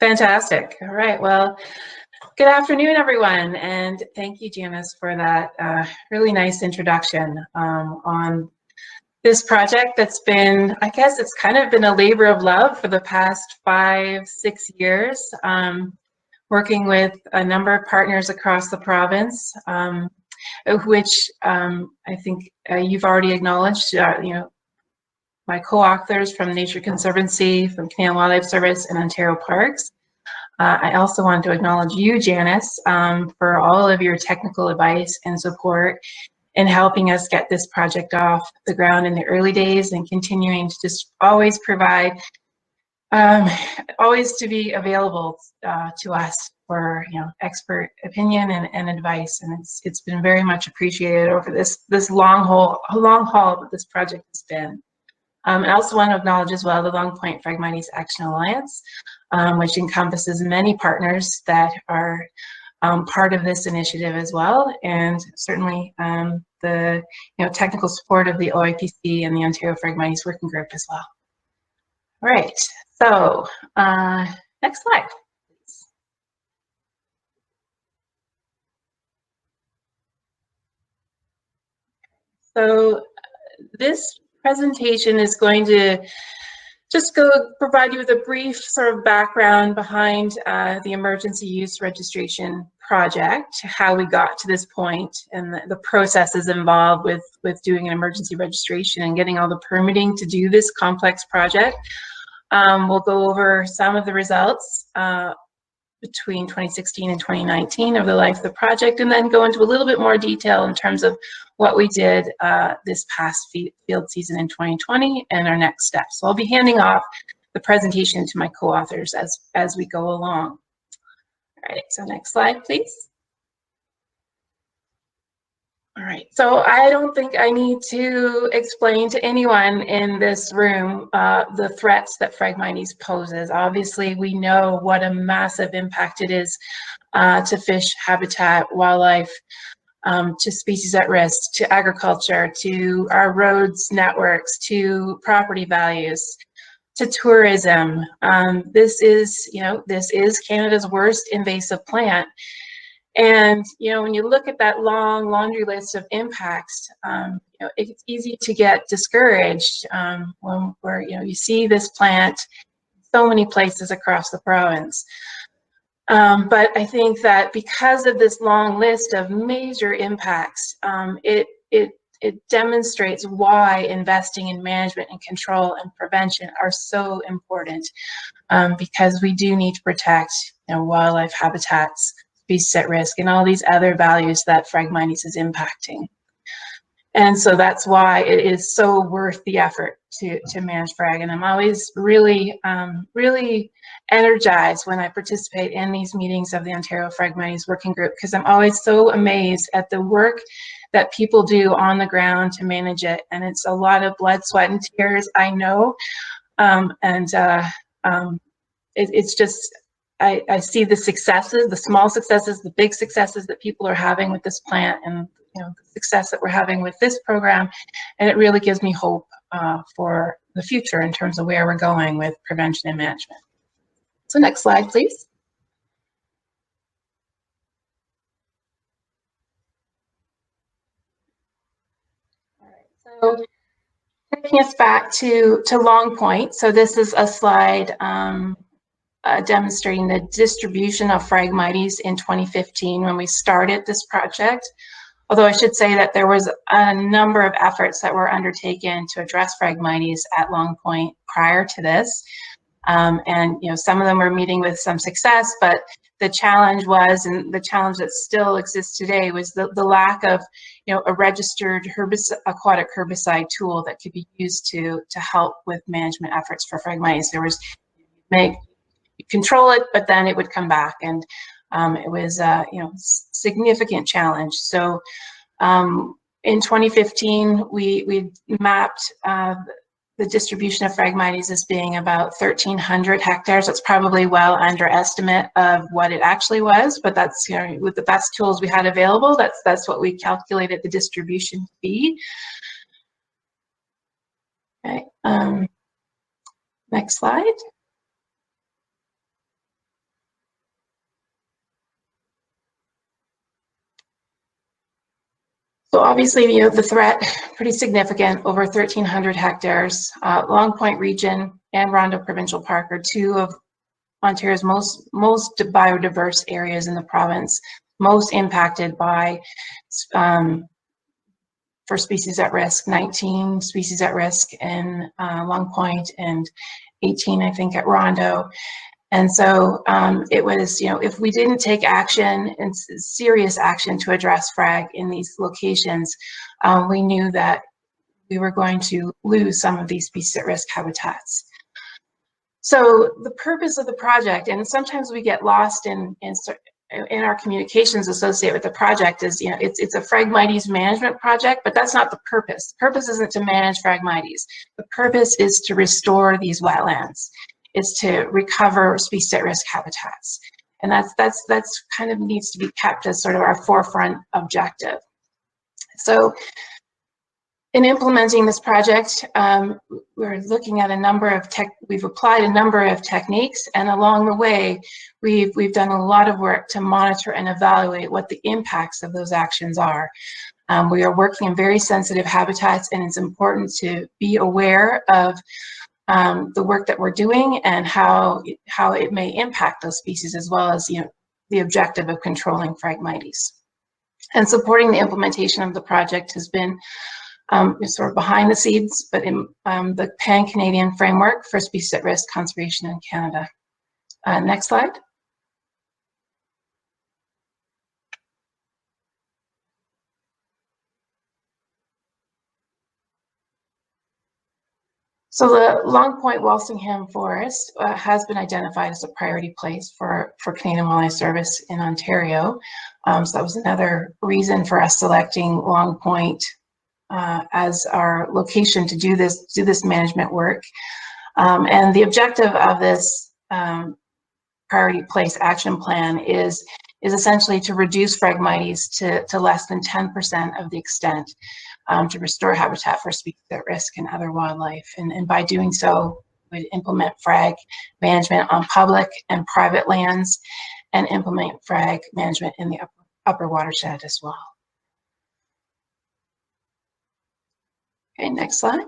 Fantastic. All right. Well, good afternoon, everyone. And thank you, Janice, for that really nice introduction on this project that's been, I guess it's kind of been a labor of love for the past 5-6 years, working with a number of partners across the province, which I think you've already acknowledged, my co-authors from Nature Conservancy, from Canadian Wildlife Service, and Ontario Parks. I also want to acknowledge you, Janice, for all of your technical advice and support in helping us get this project off the ground in the early days and continuing to just always provide, always to be available to us for expert opinion and advice. And it's been very much appreciated over this long haul that this project has been. I also want to acknowledge as well the Long Point Phragmites Action Alliance, which encompasses many partners that are part of this initiative as well, and certainly the technical support of the OIPC and the Ontario Phragmites Working Group as well. All right, so next slide, please. So this presentation is going to just provide you with a brief sort of background behind the emergency use registration project, how we got to this point, and the processes involved with doing an emergency registration and getting all the permitting to do this complex project. We'll go over some of the results between 2016 and 2019 of the life of the project, and then go into a little bit more detail in terms of what we did this past field season in 2020 and our next steps. So I'll be handing off the presentation to my co-authors as we go along. All right, so next slide, please. All right, so I don't think I need to explain to anyone in this room the threats that Phragmites poses. Obviously, we know what a massive impact it is to fish habitat, wildlife, to species at risk, to agriculture, to our roads networks, to property values, to tourism. This is Canada's worst invasive plant. And when you look at that long laundry list of impacts, it's easy to get discouraged when you see this plant so many places across the province. But I think that because of this long list of major impacts, it demonstrates why investing in management and control and prevention are so important, because we do need to protect wildlife habitats, species at risk, and all these other values that Phragmites is impacting. And so that's why it is so worth the effort to manage frag. And I'm always really energized when I participate in these meetings of the Ontario Phragmites Working Group, because I'm always so amazed at the work that people do on the ground to manage it. And it's a lot of blood, sweat, and tears, I know. It's just, I see the successes, the small successes, the big successes that people are having with this plant, and the success that we're having with this program, and it really gives me hope for the future in terms of where we're going with prevention and management. So next slide, please. All right, so taking us back to Long Point. So this is a slide demonstrating the distribution of Phragmites in 2015 when we started this project. Although I should say that there was a number of efforts that were undertaken to address Phragmites at Long Point prior to this. And some of them were meeting with some success, but the challenge was, and the challenge that still exists today, was the lack of a registered aquatic herbicide tool that could be used to help with management efforts for Phragmites. There was you control it, but then it would come back, and it was significant challenge. So in 2015, we mapped the distribution of Phragmites as being about 1,300 hectares. That's probably well under estimate of what it actually was, but that's with the best tools we had available, that's what we calculated the distribution to be. Okay, next slide. So obviously, you know, the threat, pretty significant, over 1,300 hectares. Long Point Region and Rondo Provincial Park are two of Ontario's most biodiverse areas in the province, most impacted by, for species at risk, 19 species at risk in Long Point and 18, I think, at Rondo. And so it was, you know, if we didn't take action and serious action to address frag in these locations, we knew that we were going to lose some of these species at risk habitats. So the purpose of the project, and sometimes we get lost in our communications associated with the project, is, you know, it's a Phragmites management project, but that's not the purpose. The purpose isn't to manage Phragmites. The purpose is to restore these wetlands. Is to recover species at risk habitats. And that's kind of needs to be kept as sort of our forefront objective. So in implementing this project, we're looking at a number of we've applied a number of techniques, and along the way, we've done a lot of work to monitor and evaluate what the impacts of those actions are. We are working in very sensitive habitats, and it's important to be aware of the work that we're doing and how it may impact those species, as well as, you know, the objective of controlling Phragmites. And supporting the implementation of the project has been sort of behind the scenes, but in the Pan-Canadian Framework for Species at Risk Conservation in Canada. Next slide. So the Long Point Walsingham Forest has been identified as a priority place for Canadian Wildlife Service in Ontario. So that was another reason for us selecting Long Point as our location to do this management work. And the objective of this priority place action plan is essentially to reduce Phragmites to less than 10% of the extent, to restore habitat for species at risk and other wildlife. And by doing so, we implement frag management on public and private lands, and implement frag management in the upper watershed as well. Okay, next slide.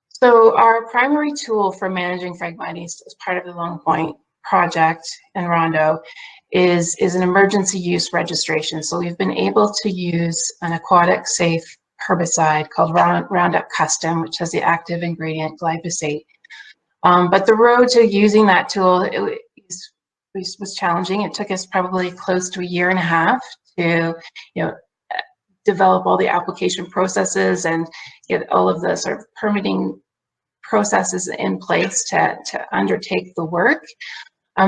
So our primary tool for managing Phragmites as part of the Long Point project in Rondo is an emergency use registration. So we've been able to use an aquatic safe herbicide called Roundup Custom, which has the active ingredient glyphosate. But the road to using that tool was challenging. It took us probably close to 1.5 years to, you know, develop all the application processes and get all of the sort of permitting processes in place to undertake the work.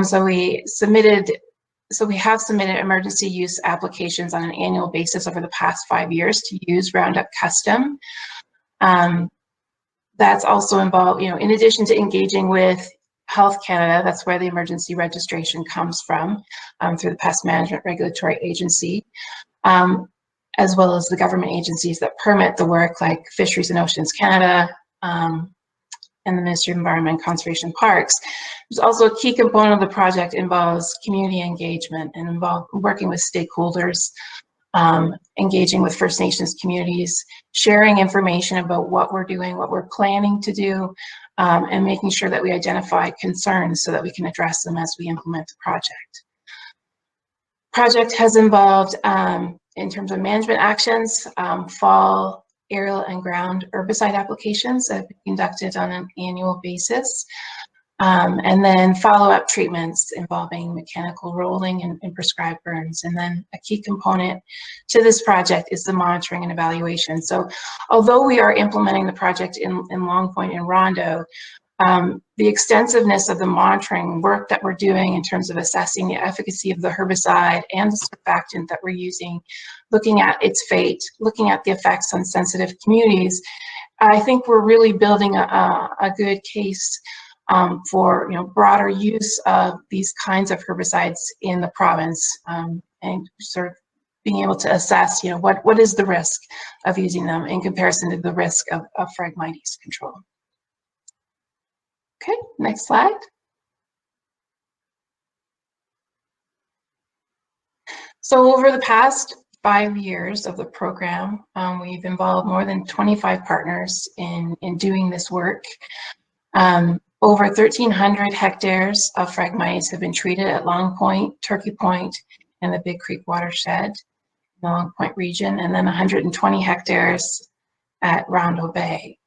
So we have submitted emergency use applications on an annual basis over the past 5 years to use Roundup Custom. That's also involved, you know, in addition to engaging with Health Canada, that's where the emergency registration comes from, through the Pest Management Regulatory Agency, as well as the government agencies that permit the work, like Fisheries and Oceans Canada, and the Ministry of Environment and Conservation Parks. There's also a key component of the project involves community engagement and working with stakeholders, engaging with First Nations communities, sharing information about what we're doing, what we're planning to do, and making sure that we identify concerns so that we can address them as we implement the project. Project has involved, in terms of management actions, fall, aerial and ground herbicide applications that have been conducted on an annual basis, and then follow-up treatments involving mechanical rolling and prescribed burns. And then a key component to this project is the monitoring and evaluation. So although we are implementing the project in Long Point and Rondo, the extensiveness of the monitoring work that we're doing in terms of assessing the efficacy of the herbicide and the surfactant that we're using, looking at its fate, looking at the effects on sensitive communities, I think we're really building a good case for, you know, broader use of these kinds of herbicides in the province, and sort of being able to assess, you know, what is the risk of using them in comparison to the risk of Phragmites control. Okay, next slide. So over the past 5 years of the program, we've involved more than 25 partners in doing this work. Over 1,300 hectares of Phragmites have been treated at Long Point, Turkey Point, and the Big Creek watershed in the Long Point region, and then 120 hectares at Rondo Bay.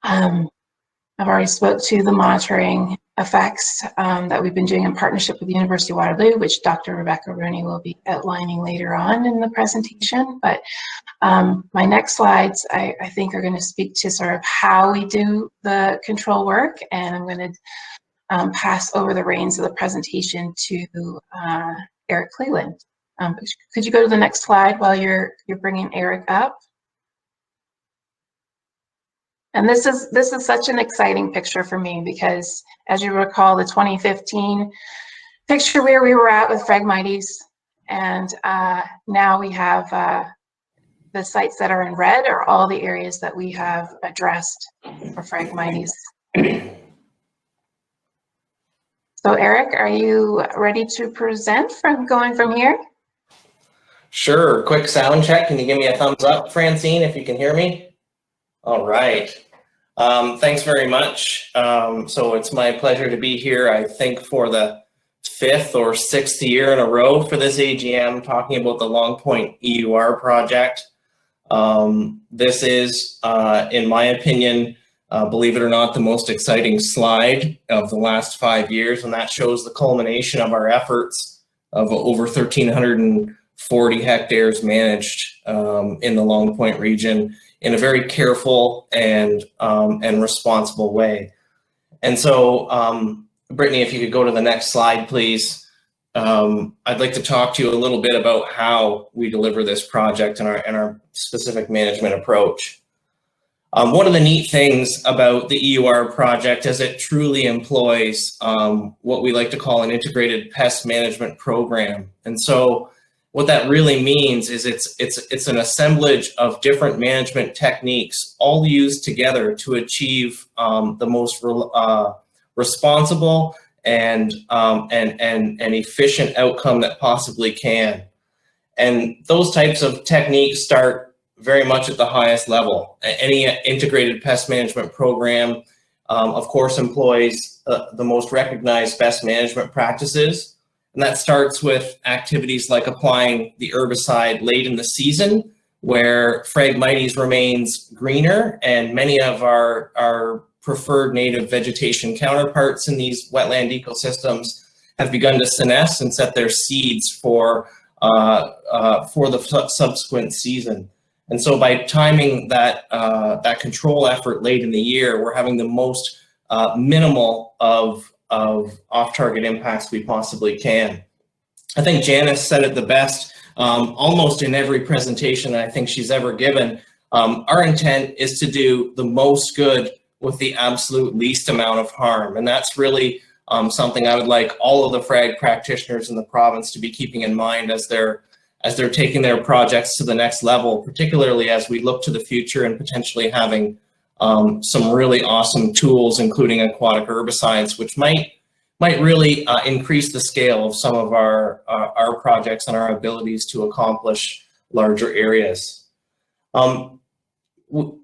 I've already spoke to the monitoring effects that we've been doing in partnership with the University of Waterloo, which Dr. Rebecca Rooney will be outlining later on in the presentation. But my next slides, I think, are going to speak to sort of how we do the control work, and I'm going to pass over the reins of the presentation to Eric Cleland. Could you go to the next slide while you're bringing Eric up? And this is such an exciting picture for me because, as you recall, the 2015 picture where we were at with Phragmites, and now we have the sites that are in red are all the areas that we have addressed for Phragmites. So Eric, are you ready to present going from here? Sure, quick sound check. Can you give me a thumbs up, Francine, if you can hear me? All right. Thanks very much. So it's my pleasure to be here, I think, for the 5th or 6th year in a row for this AGM, talking about the Long Point EUR project. This is, in my opinion, believe it or not, the most exciting slide of the last 5 years, and that shows the culmination of our efforts of over 1,340 hectares managed in the Long Point region in a very careful and responsible way. And so, Brittany, if you could go to the next slide, please. I'd like to talk to you a little bit about how we deliver this project and our specific management approach. One of the neat things about the EUR project is it truly employs what we like to call an integrated pest management program. And so what that really means is it's an assemblage of different management techniques all used together to achieve the most responsible and efficient outcome that possibly can. And those types of techniques start very much at the highest level. Any integrated pest management program, of course, employs the most recognized pest management practices. And that starts with activities like applying the herbicide late in the season, where Phragmites remains greener, and many of our preferred native vegetation counterparts in these wetland ecosystems have begun to senesce and set their seeds for the subsequent season. And so by timing that control effort late in the year, we're having the most minimal of off-target impacts we possibly can. I think Janice said it the best almost in every presentation I think she's ever given. Our intent is to do the most good with the absolute least amount of harm. And that's really something I would like all of the frag practitioners in the province to be keeping in mind as they're taking their projects to the next level, particularly as we look to the future and potentially having some really awesome tools, including aquatic herbicides, which might really increase the scale of some of our projects and our abilities to accomplish larger areas.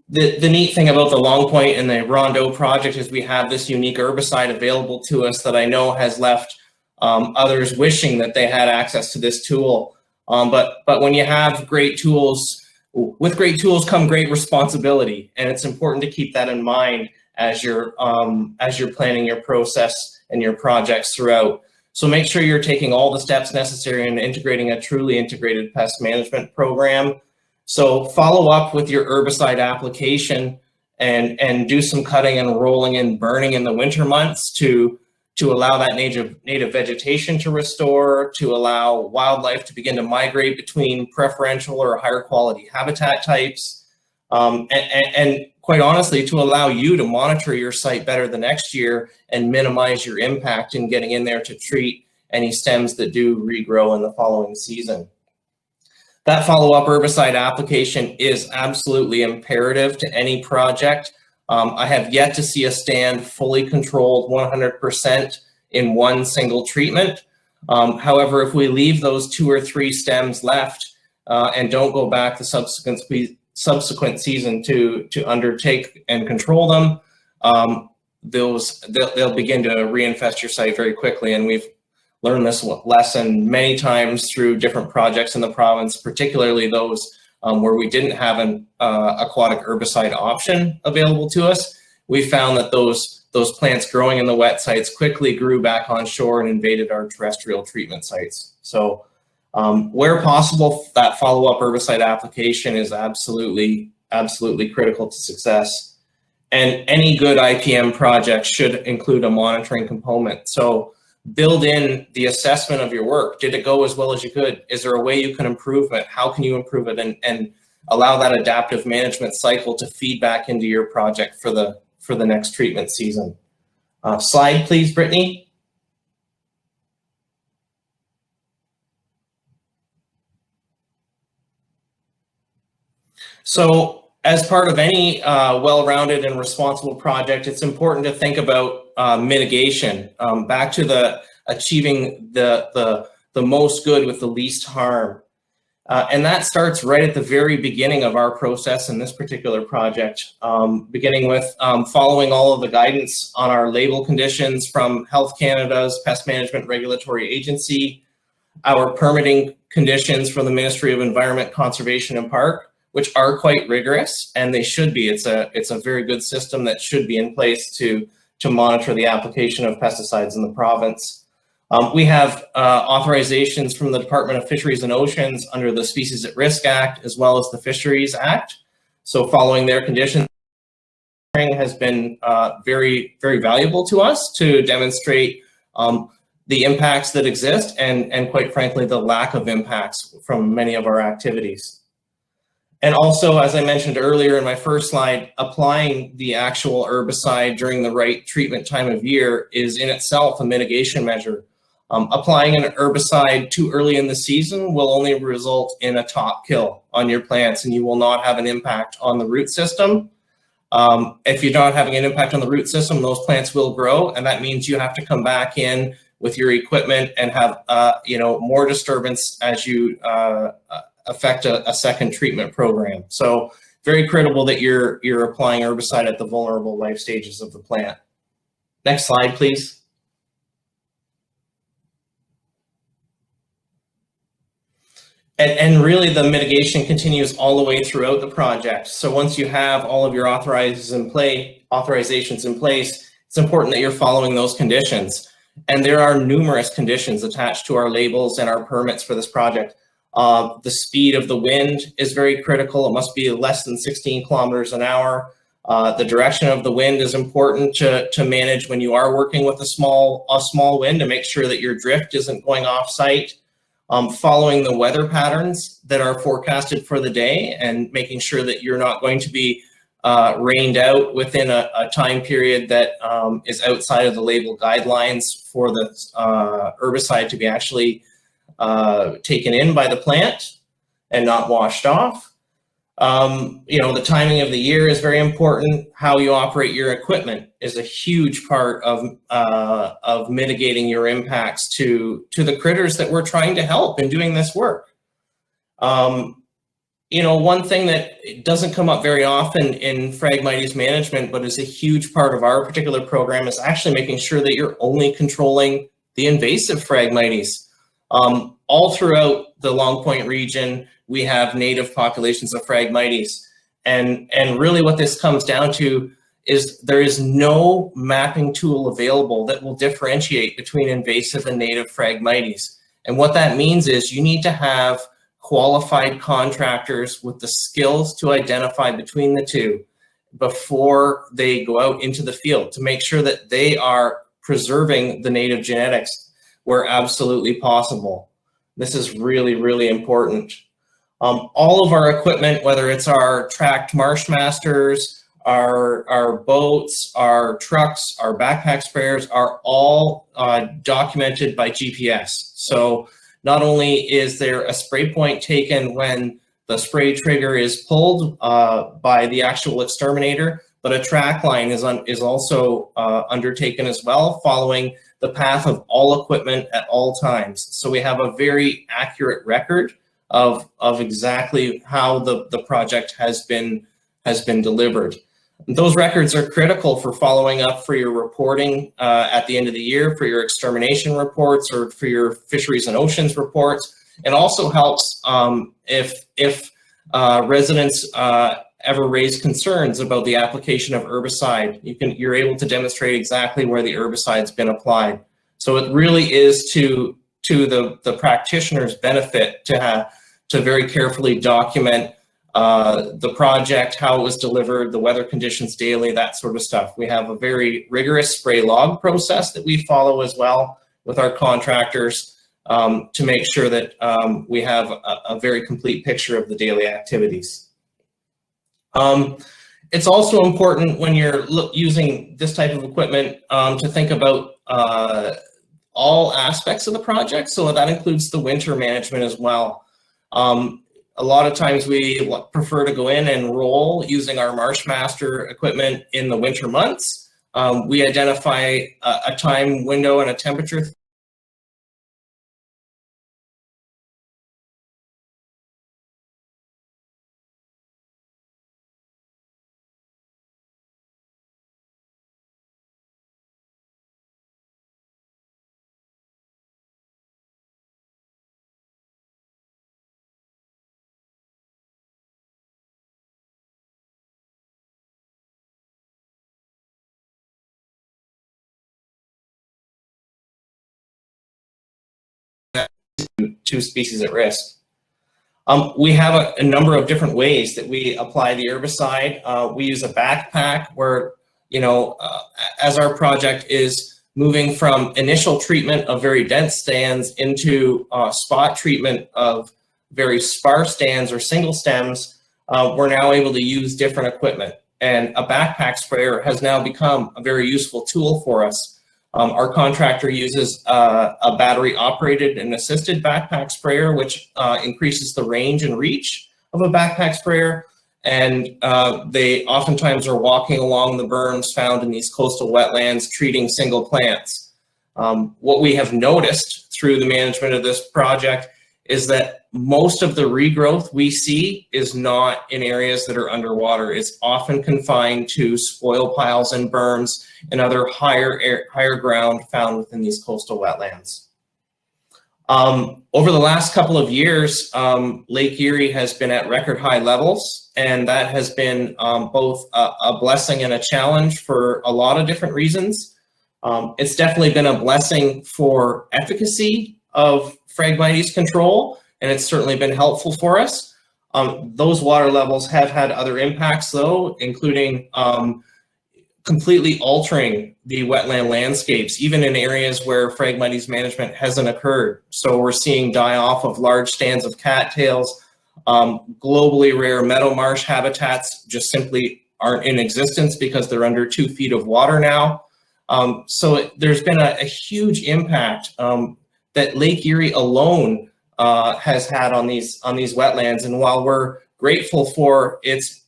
The neat thing about the Long Point and the Rondo project is we have this unique herbicide available to us that I know has left others wishing that they had access to this tool. But when you have great tools, with great tools come great responsibility, and it's important to keep that in mind as you're planning your process and your projects throughout. So make sure you're taking all the steps necessary in integrating a truly integrated pest management program. So follow up with your herbicide application and do some cutting and rolling and burning in the winter months to allow that native vegetation to restore, to allow wildlife to begin to migrate between preferential or higher quality habitat types, and quite honestly, to allow you to monitor your site better the next year and minimize your impact in getting in there to treat any stems that do regrow in the following season. That follow-up herbicide application is absolutely imperative to any project. I have yet to see a stand fully controlled 100% in one single treatment. However, if we leave those 2 or 3 stems left and don't go back the subsequent season to undertake and control them, they'll begin to reinfest your site very quickly. And we've learned this lesson many times through different projects in the province, particularly those where we didn't have an aquatic herbicide option available to us. We found that those plants growing in the wet sites quickly grew back on shore and invaded our terrestrial treatment sites. So where possible, that follow-up herbicide application is absolutely critical to success. And any good IPM project should include a monitoring component. So build in the assessment of your work. Did it go as well as you could? Is there a way you can improve it? How can you improve it? And allow that adaptive management cycle to feed back into your project for the next treatment season. Slide, please, Brittany. So as part of any well-rounded and responsible project, it's important to think about mitigation, back to the achieving the most good with the least harm. And that starts right at the very beginning of our process in this particular project, beginning with following all of the guidance on our label conditions from Health Canada's Pest Management Regulatory Agency, our permitting conditions from the Ministry of Environment, Conservation and Park, which are quite rigorous, and they should be. It's a very good system that should be in place to monitor the application of pesticides in the province. We have authorizations from the Department of Fisheries and Oceans under the Species at Risk Act, as well as the Fisheries Act. So following their conditions has been very, very valuable to us to demonstrate the impacts that exist and quite frankly, the lack of impacts from many of our activities. And also, as I mentioned earlier in my first slide, applying the actual herbicide during the right treatment time of year is in itself a mitigation measure. Applying an herbicide too early in the season will only result in a top kill on your plants, and you will not have an impact on the root system. If you're not having an impact on the root system, those plants will grow, and that means you have to come back in with your equipment and have more disturbance as you affect a second treatment program. So very critical that you're applying herbicide at the vulnerable life stages of the plant. Next slide, please. And really the mitigation continues all the way throughout the project. So once you have all of your authorizations in place, it's important that you're following those conditions. And there are numerous conditions attached to our labels and our permits for this project. The speed of the wind is very critical. It must be less than 16 kilometers an hour. The direction of the wind is important to manage when you are working with a small wind, to make sure that your drift isn't going off site. Following the weather patterns that are forecasted for the day and making sure that you're not going to be rained out within a time period that is outside of the label guidelines for the herbicide to be actually taken in by the plant and not washed off. The timing of the year is very important. How you operate your equipment is a huge part of mitigating your impacts to the critters that we're trying to help in doing this work. One thing that doesn't come up very often in Phragmites management, but is a huge part of our particular program, is actually making sure that you're only controlling the invasive Phragmites. All throughout the Long Point region, we have native populations of Phragmites. And really what this comes down to is there is no mapping tool available that will differentiate between invasive and native Phragmites. And what that means is you need to have qualified contractors with the skills to identify between the two before they go out into the field, to make sure that they are preserving the native genetics where absolutely possible. This is really, really important. All of our equipment, whether it's our tracked Marshmasters, our boats, our trucks, our backpack sprayers, are all documented by GPS. So not only is there a spray point taken when the spray trigger is pulled by the actual exterminator, but a track line is also undertaken as well, following the path of all equipment at all times. So we have a very accurate record of exactly how the project has been delivered. Those records are critical for following up for your reporting at the end of the year, for your extermination reports, or for your fisheries and oceans reports. It also helps if residents ever raise concerns about the application of herbicide. You're able to demonstrate exactly where the herbicide's been applied. So it really is to the practitioner's benefit to very carefully document the project, how it was delivered, the weather conditions daily, that sort of stuff. We have a very rigorous spray log process that we follow as well with our contractors to make sure that we have a very complete picture of the daily activities. It's also important when you're using this type of equipment to think about all aspects of the project. So that includes the winter management as well. A lot of times we prefer to go in and roll using our Marshmaster equipment in the winter months. We identify a time window and a temperature to species at risk. We have a number of different ways that we apply the herbicide. We use a backpack where, as our project is moving from initial treatment of very dense stands into spot treatment of very sparse stands or single stems, we're now able to use different equipment. And a backpack sprayer has now become a very useful tool for us. Our contractor uses a battery-operated and assisted backpack sprayer, which increases the range and reach of a backpack sprayer. And they oftentimes are walking along the berms found in these coastal wetlands, treating single plants. What we have noticed through the management of this project is that most of the regrowth we see is not in areas that are underwater. It's often confined to spoil piles and berms and other higher ground found within these coastal wetlands. Over the last couple of years, Lake Erie has been at record high levels, and that has been both a blessing and a challenge for a lot of different reasons. It's definitely been a blessing for efficacy of Phragmites control, and it's certainly been helpful for us. Those water levels have had other impacts though, including completely altering the wetland landscapes, even in areas where Phragmites management hasn't occurred. So we're seeing die off of large stands of cattails. Globally rare meadow marsh habitats just simply aren't in existence because they're under 2 feet of water now. So there's been a huge impact that Lake Erie alone has had on these wetlands. And while we're grateful for its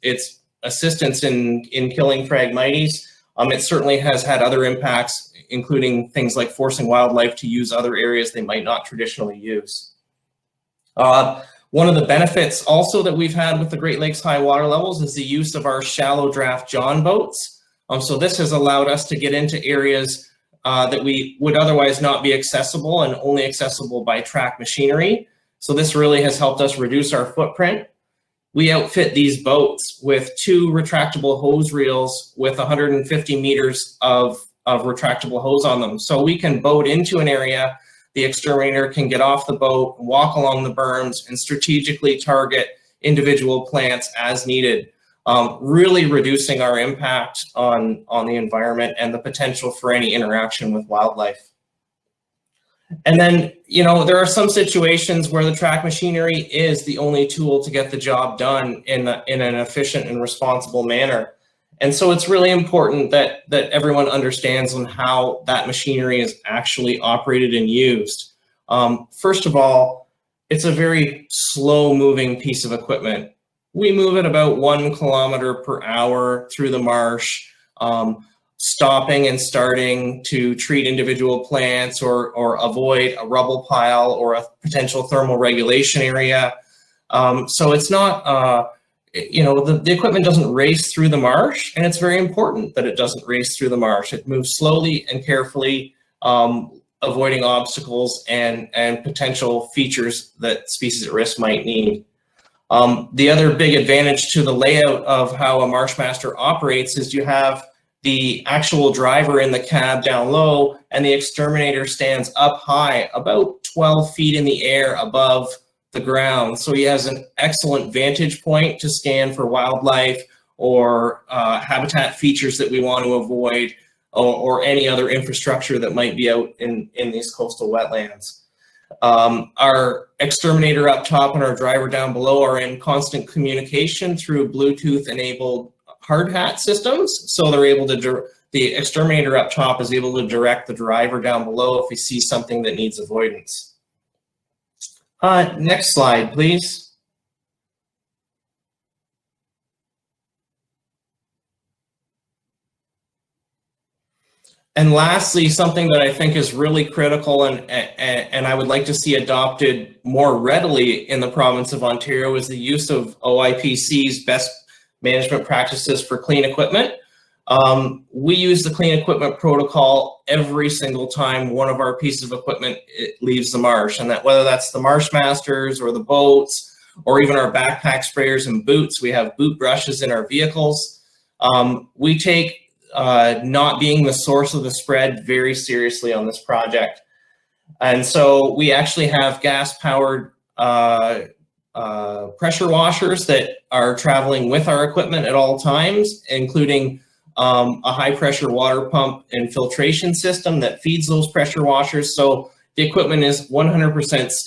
assistance in killing Phragmites, it certainly has had other impacts, including things like forcing wildlife to use other areas they might not traditionally use. One of the benefits also that we've had with the Great Lakes high water levels is the use of our shallow draft John boats. So this has allowed us to get into areas that we would otherwise not be accessible and only accessible by track machinery. So this really has helped us reduce our footprint. We outfit these boats with 2 retractable hose reels with 150 meters of retractable hose on them. So we can boat into an area, the exterminator can get off the boat, walk along the berms, and strategically target individual plants as needed. Really reducing our impact on the environment and the potential for any interaction with wildlife. And then, there are some situations where the track machinery is the only tool to get the job done in an efficient and responsible manner. And so it's really important that everyone understands on how that machinery is actually operated and used. First of all, it's a very slow moving piece of equipment. we move at about 1 kilometer per hour through the marsh, stopping and starting to treat individual plants or avoid a rubble pile or a potential thermal regulation area. So it's not, you know, the equipment doesn't race through the marsh, and it's very important that it doesn't race through the marsh. It moves slowly and carefully, avoiding obstacles and potential features that species at risk might need. The other big advantage to the layout of how a Marshmaster operates is you have the actual driver in the cab down low, and the exterminator stands up high, about 12 feet in the air above the ground. So he has an excellent vantage point to scan for wildlife or habitat features that we want to avoid, or any other infrastructure that might be out in these coastal wetlands. Our exterminator up top and our driver down below are in constant communication through Bluetooth-enabled hard hat systems. So they're able to, the exterminator up top is able to direct the driver down below if he sees something that needs avoidance. Next slide, please. And lastly, something that I think is really critical and I would like to see adopted more readily in the province of Ontario is the use of OIPC's best management practices for clean equipment. We use the clean equipment protocol every single time one of our pieces of equipment leaves the marsh, and that whether that's the Marshmasters or the boats or even our backpack sprayers and boots, we have boot brushes in our vehicles. We take not being the source of the spread very seriously on this project. And so we actually have gas-powered pressure washers that are traveling with our equipment at all times, including a high-pressure water pump and filtration system that feeds those pressure washers. So the equipment is 100%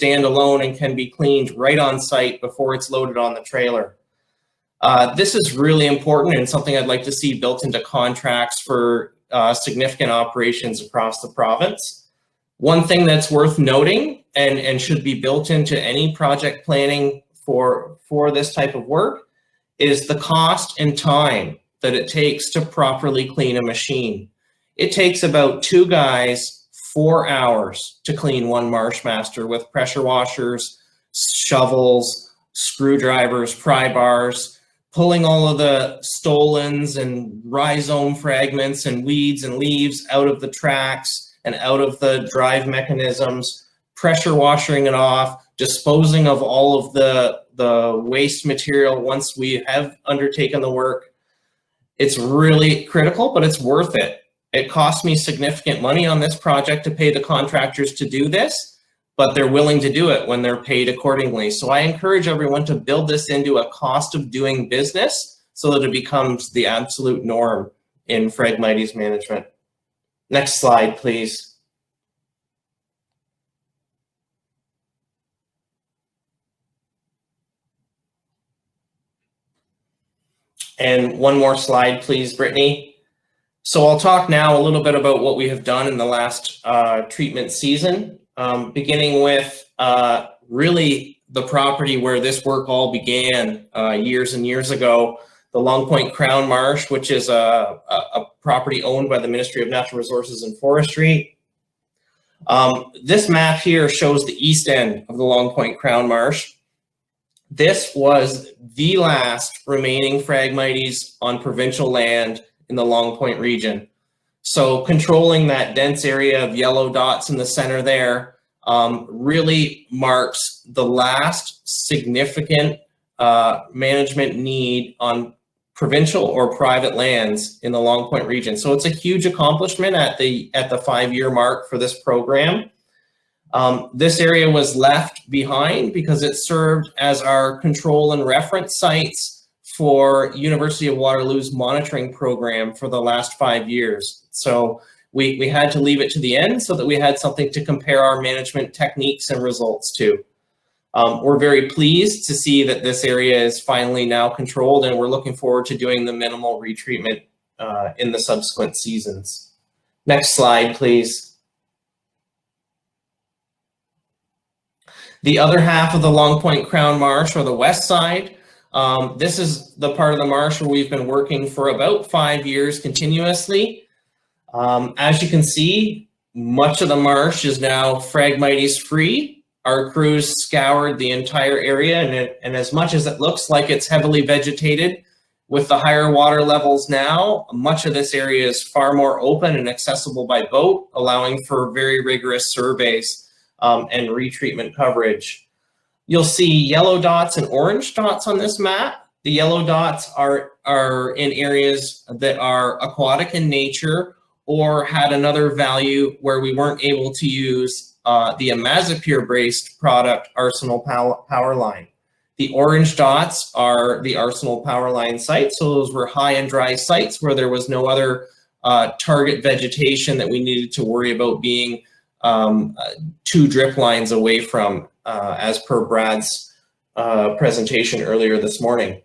standalone and can be cleaned right on site before it's loaded on the trailer. This is really important and something I'd like to see built into contracts for significant operations across the province. One thing that's worth noting and should be built into any project planning for this type of work is the cost and time that it takes to properly clean a machine. It takes about 2 guys 4 hours to clean one Marshmaster with pressure washers, shovels, screwdrivers, pry bars, pulling all of the stolons and rhizome fragments and weeds and leaves out of the tracks and out of the drive mechanisms, pressure washing it off, disposing of all of the waste material once we have undertaken the work. It's really critical, but it's worth it. It cost me significant money on this project to pay the contractors to do this, but they're willing to do it when they're paid accordingly. So I encourage everyone to build this into a cost of doing business so that it becomes the absolute norm in Phragmites management. Next slide, please. And one more slide, please, Brittany. So I'll talk now a little bit about what we have done in the last treatment season, beginning with really the property where this work all began years and years ago, the Long Point Crown Marsh, which is a property owned by the Ministry of Natural Resources and Forestry. This map here shows the east end of the Long Point Crown Marsh. This was the last remaining Phragmites on provincial land in the Long Point region. So controlling that dense area of yellow dots in the center there really marks the last significant management need on provincial or private lands in the Long Point region. So it's a huge accomplishment at the 5-year mark for this program. This area was left behind because it served as our control and reference sites for University of Waterloo's monitoring program for the last 5 years. So we had to leave it to the end so that we had something to compare our management techniques and results to. We're very pleased to see that this area is finally now controlled, and we're looking forward to doing the minimal retreatment in the subsequent seasons. Next slide, please. The other half of the Long Point Crown Marsh, or the west side, This is the part of the marsh where we've been working for about 5 years continuously. As you can see, much of the marsh is now Phragmites free. Our crews scoured the entire area, and as much as it looks like it's heavily vegetated, with the higher water levels now, much of this area is far more open and accessible by boat, allowing for very rigorous surveys and retreatment coverage. You'll see yellow dots and orange dots on this map. The yellow dots are in areas that are aquatic in nature or had another value where we weren't able to use the Amazepure-based product Arsenal Power Line. The orange dots are the Arsenal Power Line sites, so those were high and dry sites where there was no other target vegetation that we needed to worry about being 2 drip lines away from, as per Brad's presentation earlier this morning.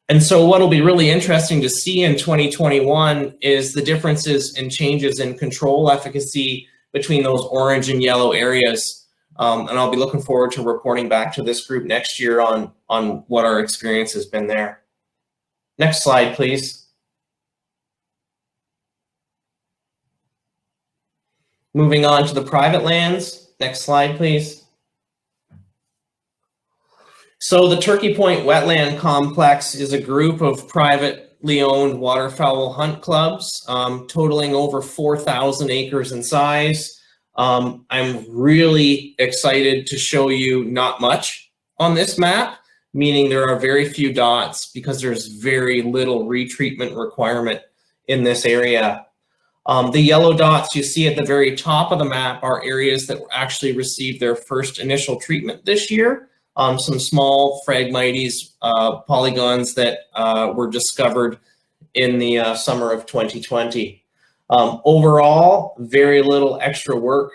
And so what'll be really interesting to see in 2021 is the differences and changes in control efficacy between those orange and yellow areas. And I'll be looking forward to reporting back to this group next year on what our experience has been there. Next slide, please. Moving on to the private lands. Next slide, please. So the Turkey Point Wetland Complex is a group of privately owned waterfowl hunt clubs, totaling over 4,000 acres in size. I'm really excited to show you not much on this map, meaning there are very few dots because there's very little retreatment requirement in this area. The yellow dots you see at the very top of the map are areas that actually received their first initial treatment this year. Some small Phragmites polygons that were discovered in the summer of 2020. Overall, very little extra work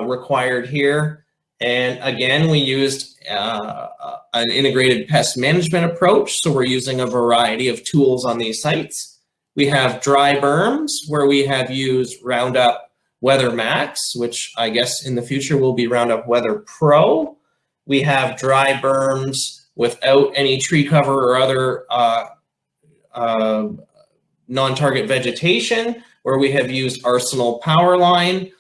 required here. And again, we used an integrated pest management approach. So we're using a variety of tools on these sites. We have dry berms where we have used Roundup Weather Max, which I guess in the future will be Roundup Weather Pro. We have dry berms without any tree cover or other non-target vegetation, where we have used Arsenal Power Line.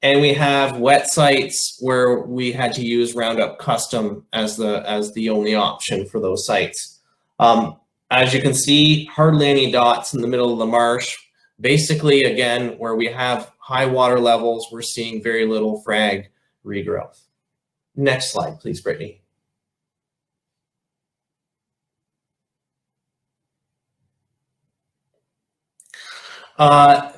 And we have wet sites where we had to use Roundup Custom as the only option for those sites. As you can see, hardly any dots in the middle of the marsh. Basically, again, where we have high water levels, we're seeing very little frag regrowth. Next slide, please, Brittany.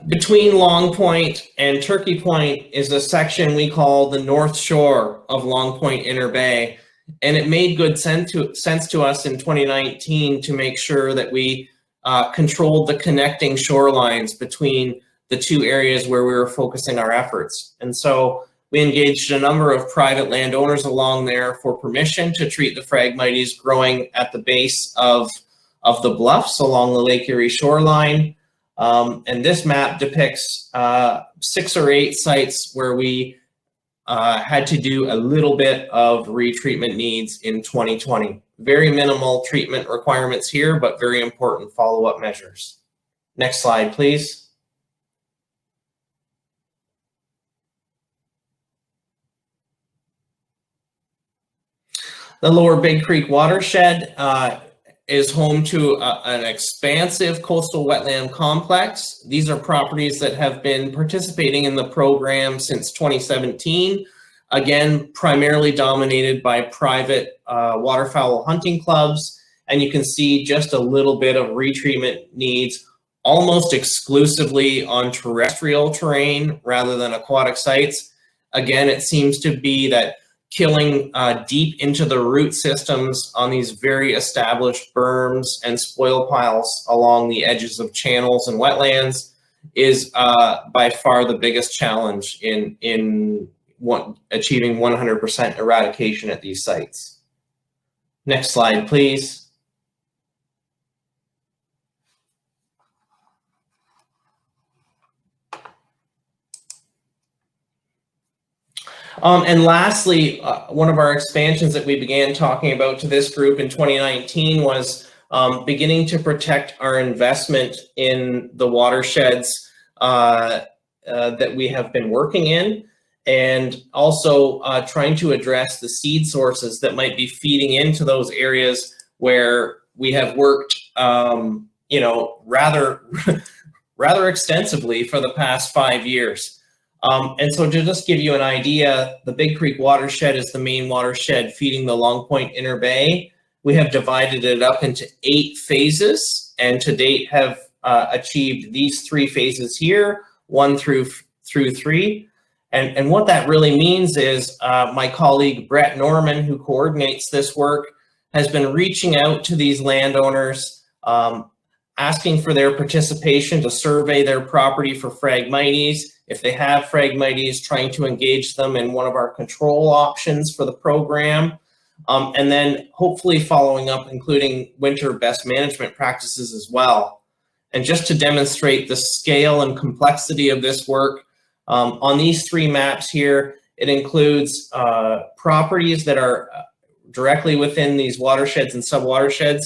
Between Long Point and Turkey Point is a section we call the North Shore of Long Point Inner Bay. And it made good sense to us in 2019 to make sure that we controlled the connecting shorelines between the 2 areas where we were focusing our efforts. And so we engaged a number of private landowners along there for permission to treat the Phragmites growing at the base of the bluffs along the Lake Erie shoreline. And this map depicts 6 or 8 sites where we had to do a little bit of retreatment needs in 2020. Very minimal treatment requirements here, but very important follow-up measures. Next slide, please. The Lower Big Creek watershed is home to an expansive coastal wetland complex. These are properties that have been participating in the program since 2017. Again, primarily dominated by private waterfowl hunting clubs. And you can see just a little bit of retreatment needs almost exclusively on terrestrial terrain rather than aquatic sites. Again, it seems to be that killing deep into the root systems on these very established berms and spoil piles along the edges of channels and wetlands is by far the biggest challenge in achieving 100% eradication at these sites. Next slide, please. And lastly, one of our expansions that we began talking about to this group in 2019 was beginning to protect our investment in the watersheds that we have been working in, and also trying to address the seed sources that might be feeding into those areas where we have worked, you know, rather extensively for the past 5 years. And so to just give you an idea, the Big Creek watershed is the main watershed feeding the Long Point Inner Bay. We have divided it up into 8 phases, and to date have achieved these 3 phases here, 1 through 3. And what that really means is my colleague Brett Norman, who coordinates this work, has been reaching out to these landowners, asking for their participation to survey their property for Phragmites. If they have Phragmites, trying to engage them in one of our control options for the program. And then hopefully following up, including winter best management practices as well. And just to demonstrate the scale and complexity of this work, on these 3 maps here, it includes properties that are directly within these watersheds and subwatersheds.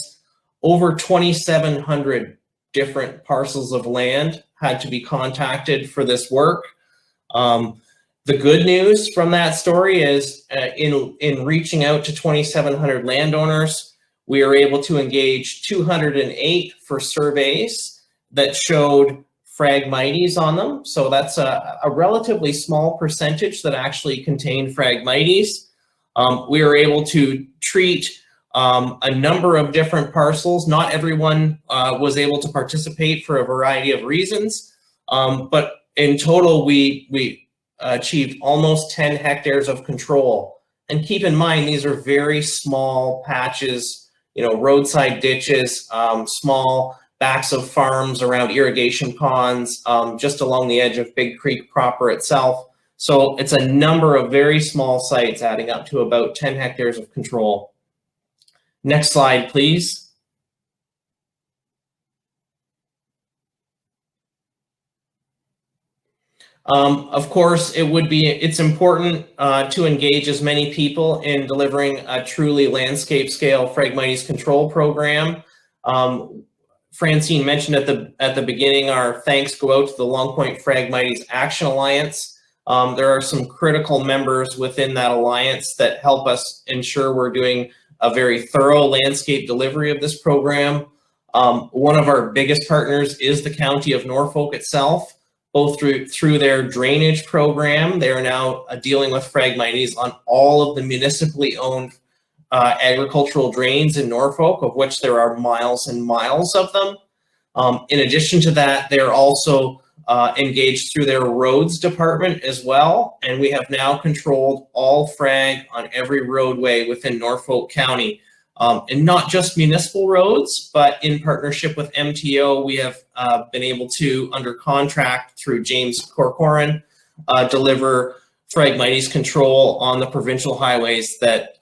Over 2,700 different parcels of land had to be contacted for this work. The good news from that story is in reaching out to 2,700 landowners, we are able to engage 208 for surveys that showed Phragmites on them. So that's a relatively small percentage that actually contain Phragmites. We were able to treat a number of different parcels. Not everyone was able to participate for a variety of reasons, but in total we achieved almost 10 hectares of control. And keep in mind, these are very small patches, you know, roadside ditches, small backs of farms around irrigation ponds, just along the edge of Big Creek proper itself. So it's a number of very small sites adding up to about 10 hectares of control. Next slide, please. Of course, it's important to engage as many people in delivering a truly landscape scale Phragmites control program. Francine mentioned at the beginning, our thanks go out to the Long Point Phragmites Action Alliance. There are some critical members within that alliance that help us ensure we're doing a very thorough landscape delivery of this program. One of our biggest partners is the County of Norfolk itself, both through their drainage program. They are now dealing with Phragmites on all of the municipally owned agricultural drains in Norfolk, of which there are miles and miles of them. In addition to that, they're also engaged through their roads department as well. And we have now controlled all frag on every roadway within Norfolk County. And not just municipal roads, but in partnership with MTO, we have been able to, under contract through James Corcoran, deliver Phragmites control on the provincial highways that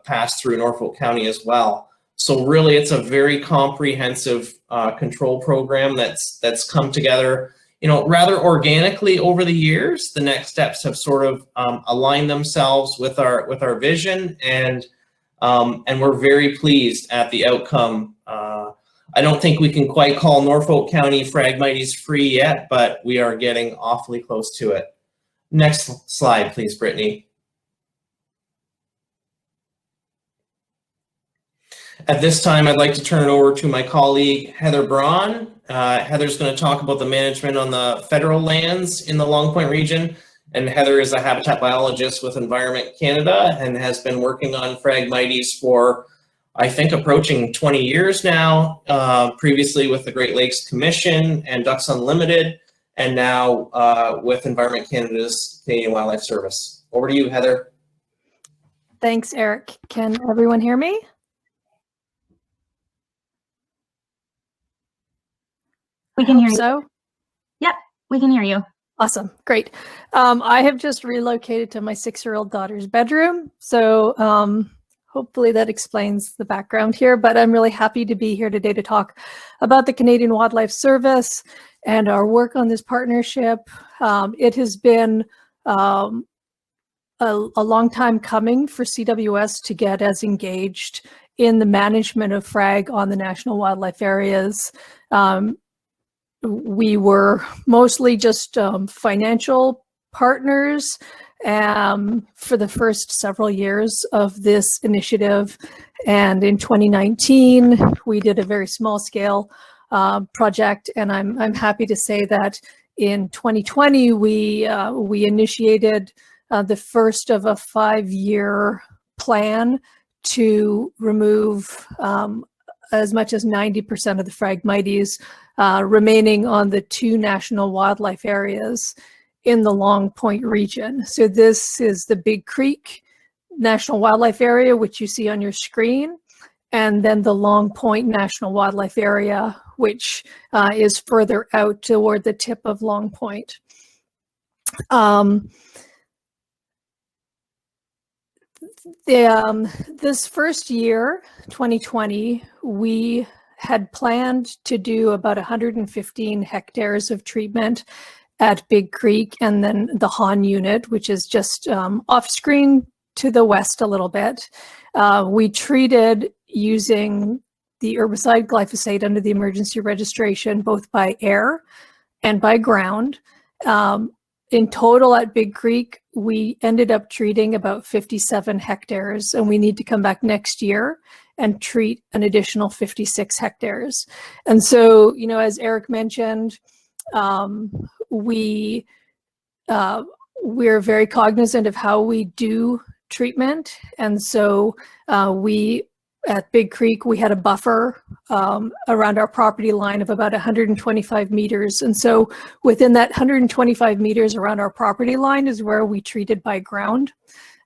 pass through Norfolk County as well. So really, it's a very comprehensive control program that's come together, you know, rather organically over the years. The next steps have sort of aligned themselves with our vision, and we're very pleased at the outcome. I don't think we can quite call Norfolk County Phragmites free yet, but we are getting awfully close to it. Next slide, please, Brittany. At this time, I'd like to turn it over to my colleague, Heather Braun. Heather's going to talk about the management on the federal lands in the Long Point region. And Heather is a habitat biologist with Environment Canada and has been working on Phragmites for, I think, approaching 20 years now, previously with the Great Lakes Commission and Ducks Unlimited, and now with Environment Canada's Canadian Wildlife Service. Over to you, Heather. Thanks, Eric. Can everyone hear me? We can hear you. So? Yep, we can hear you. Awesome, great. I have just relocated to my 6-year-old daughter's bedroom, so hopefully that explains the background here, but I'm really happy to be here today to talk about the Canadian Wildlife Service and our work on this partnership. It has been a long time coming for CWS to get as engaged in the management of frag on the national wildlife areas. We were mostly just financial partners for the first several years of this initiative. And in 2019, we did a very small scale project. And I'm happy to say that in 2020, we initiated the first of a 5-year plan to remove as much as 90% of the Phragmites remaining on the 2 national wildlife areas in the Long Point region. So this is the Big Creek National Wildlife Area, which you see on your screen, and then the Long Point National Wildlife Area, which is further out toward the tip of Long Point. This first year, 2020, we had planned to do about 115 hectares of treatment at Big Creek, and then the Han unit, which is just off screen to the west a little bit. We treated using the herbicide glyphosate under the emergency registration, both by air and by ground. In total at Big Creek, we ended up treating about 57 hectares, and we need to come back next year and treat an additional 56 hectares. And so, you know, as Eric mentioned, we're very cognizant of how we do treatment. And so at Big Creek, we had a buffer around our property line of about 125 meters. And so within that 125 meters around our property line is where we treated by ground.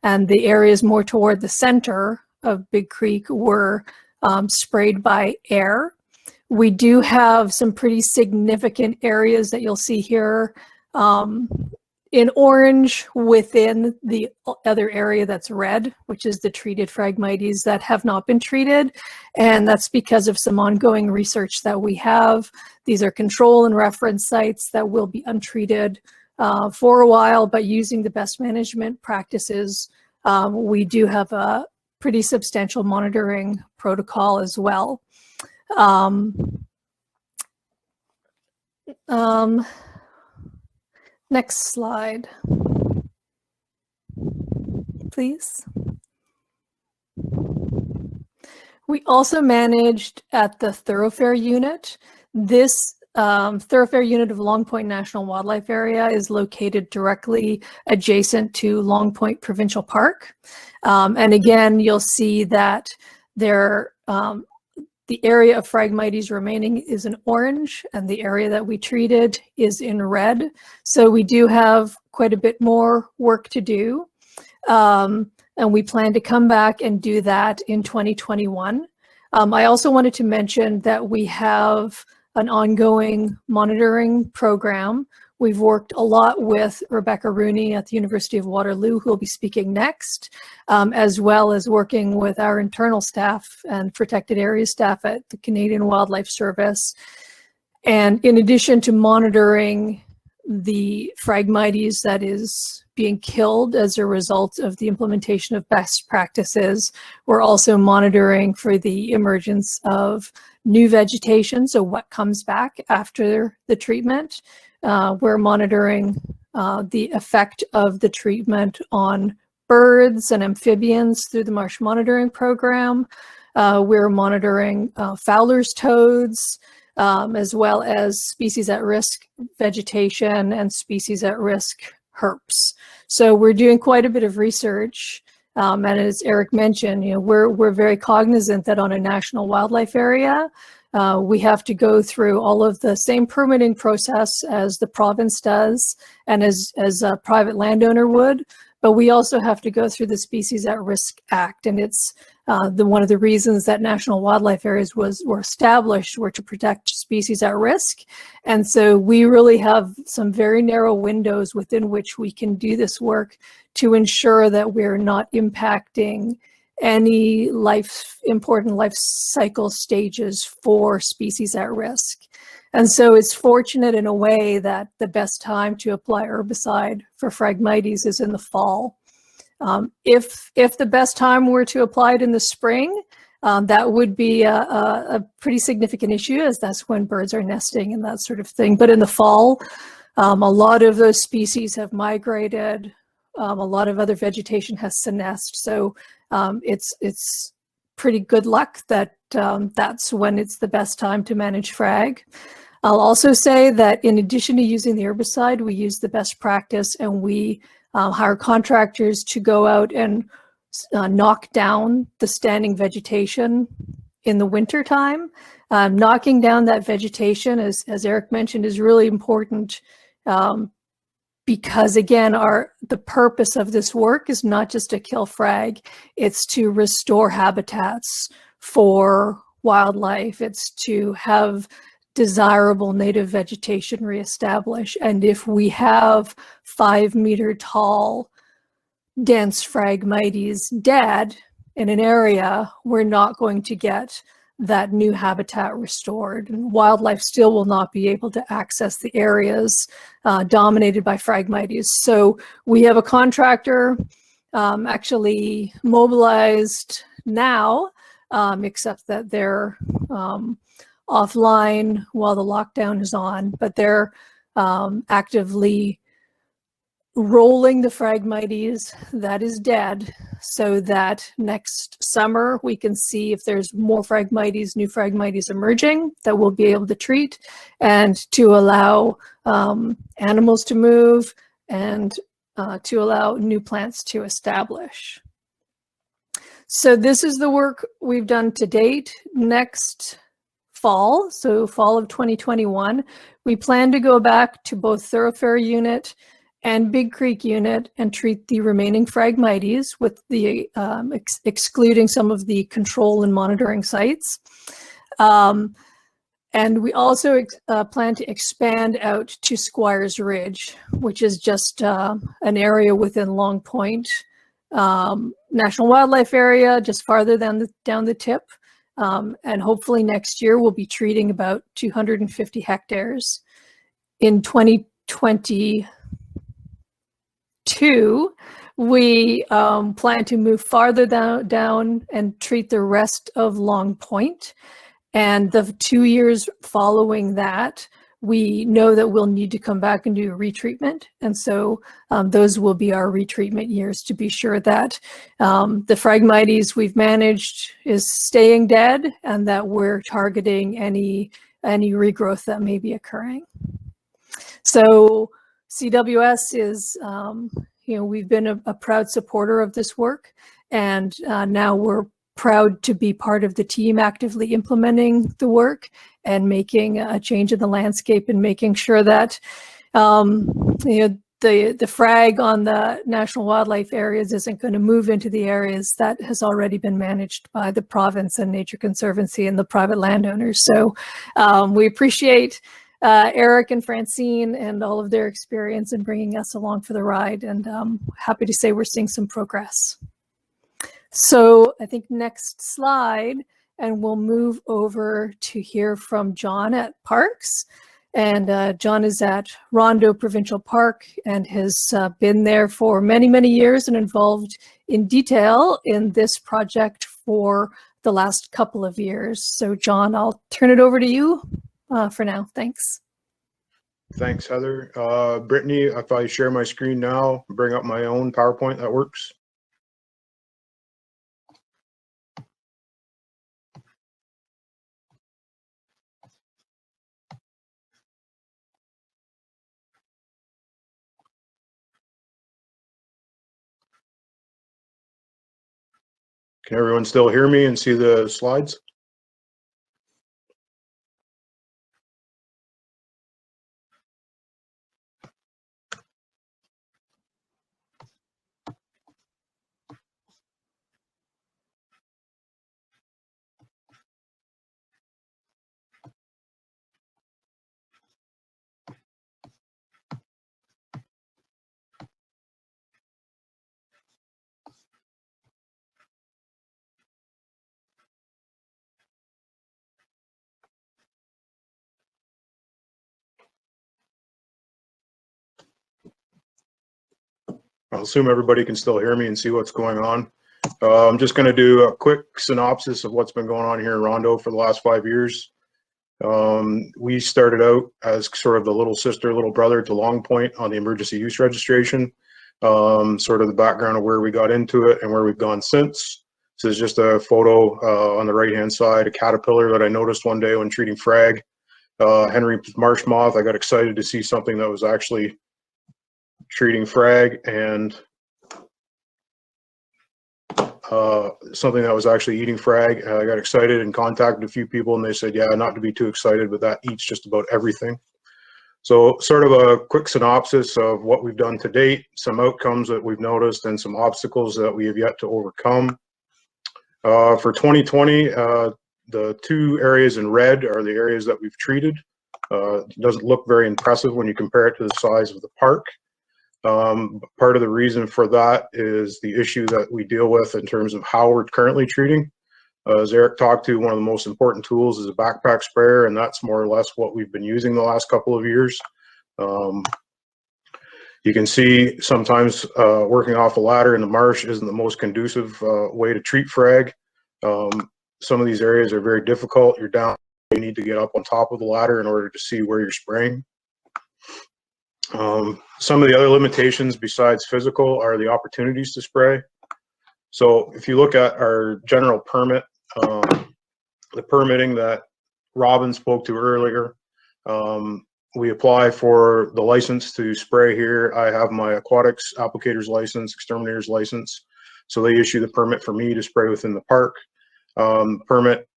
And the areas more toward the center of Big Creek were sprayed by air. We do have some pretty significant areas that you'll see here in orange within the other area that's red, which is the treated Phragmites that have not been treated. And that's because of some ongoing research that we have. These are control and reference sites that will be untreated for a while, but using the best management practices, we do have a pretty substantial monitoring protocol as well. Next slide, please. We also managed at the thoroughfare unit. This thoroughfare unit of Long Point National Wildlife Area is located directly adjacent to Long Point Provincial Park. And again, you'll see that there, the area of Phragmites remaining is in orange, and the area that we treated is in red. So we do have quite a bit more work to do. And we plan to come back and do that in 2021. I also wanted to mention that we have an ongoing monitoring program. We've worked a lot with Rebecca Rooney at the University of Waterloo, who will be speaking next, as well as working with our internal staff and protected area staff at the Canadian Wildlife Service. And in addition to monitoring the Phragmites that is being killed as a result of the implementation of best practices, we're also monitoring for the emergence of new vegetation, so what comes back after the treatment. We're monitoring the effect of the treatment on birds and amphibians through the marsh monitoring program. We're monitoring fowler's toads, as well as species at risk vegetation and species at risk herps. So we're doing quite a bit of research. And as Eric mentioned, you know, we're very cognizant that on a national wildlife area, we have to go through all of the same permitting process as the province does and as a private landowner would, but we also have to go through the Species at Risk Act. And it's one of the reasons that national wildlife areas were established were to protect species at risk. And so we really have some very narrow windows within which we can do this work to ensure that we're not impacting any important life cycle stages for species at risk. And so it's fortunate in a way that the best time to apply herbicide for Phragmites is in the fall. If the best time were to apply it in the spring, that would be a pretty significant issue, as that's when birds are nesting and that sort of thing. But in the fall, a lot of those species have migrated. A lot of other vegetation has senesced. So it's pretty good luck that that's when it's the best time to manage frag. I'll also say that in addition to using the herbicide, we use the best practice, and we hire contractors to go out and knock down the standing vegetation in the winter time. Knocking down that vegetation, as Eric mentioned, is really important because, again, the purpose of this work is not just to kill frag, it's to restore habitats for wildlife. It's to have desirable native vegetation reestablish. And if we have 5-meter tall dense Phragmites dead in an area, we're not going to get that new habitat restored, and wildlife still will not be able to access the areas dominated by Phragmites. So we have a contractor actually mobilized now, except that they're offline while the lockdown is on, but they're actively rolling the Phragmites that is dead, so that next summer we can see if there's more Phragmites, new Phragmites emerging that we'll be able to treat, and to allow animals to move, and to allow new plants to establish. So this is the work we've done to date. Next fall, so fall of 2021, we plan to go back to both Thoroughfare Unit and Big Creek Unit and treat the remaining Phragmites, with the excluding some of the control and monitoring sites. And we also plan to expand out to Squires Ridge, which is just an area within Long Point National Wildlife Area, just farther down the tip. And hopefully next year we'll be treating about 250 hectares. In 2022, we plan to move farther down and treat the rest of Long Point. And the 2 years following that, we know that we'll need to come back and do a retreatment. And so those will be our retreatment years, to be sure that the Phragmites we've managed is staying dead, and that we're targeting any regrowth that may be occurring. So CWS is, we've been a proud supporter of this work, and now we're proud to be part of the team actively implementing the work and making a change in the landscape, and making sure that the frag on the national wildlife areas isn't going to move into the areas that has already been managed by the province and Nature Conservancy and the private landowners. So we appreciate Eric and Francine and all of their experience in bringing us along for the ride, and happy to say we're seeing some progress. So I think next slide, and we'll move over to hear from John at Parks. And John is at Rondo Provincial Park and has been there for many, many years and involved in detail in this project for the last couple of years. So John, I'll turn it over to you for now. Thanks. Thanks, Heather. Brittany, if I share my screen now, bring up my own PowerPoint, that works. Can everyone still hear me and see the slides? I'll assume everybody can still hear me and see what's going on. I'm just going to do a quick synopsis of what's been going on here in Rondo for the last 5 years. We started out as sort of the little sister, little brother to Long Point on the emergency use registration. Sort of the background of where we got into it and where we've gone since. This is just a photo on the right-hand side, a caterpillar that I noticed one day when treating frag. Henry marsh moth. I got excited to see something that was actually treating frag and something that was actually eating frag. I got excited and contacted a few people, and they said, yeah, not to be too excited, but that eats just about everything. So sort of a quick synopsis of what we've done to date, some outcomes that we've noticed, and some obstacles that we have yet to overcome. For 2020, the 2 areas in red are the areas that we've treated. It doesn't look very impressive when you compare it to the size of the park. Part of the reason for that is the issue that we deal with in terms of how we're currently treating. As Eric talked to, one of the most important tools is a backpack sprayer, and that's more or less what we've been using the last couple of years. You can see sometimes working off a ladder in the marsh isn't the most conducive way to treat frag. Some of these areas are very difficult. You're down, you need to get up on top of the ladder in order to see where you're spraying. Some of the other limitations besides physical are the opportunities to spray. So if you look at our general permit, the permitting that Robin spoke to earlier, we apply for the license to spray here. I have my aquatics applicator's license, exterminator's license. So they issue the permit for me to spray within the park. Permit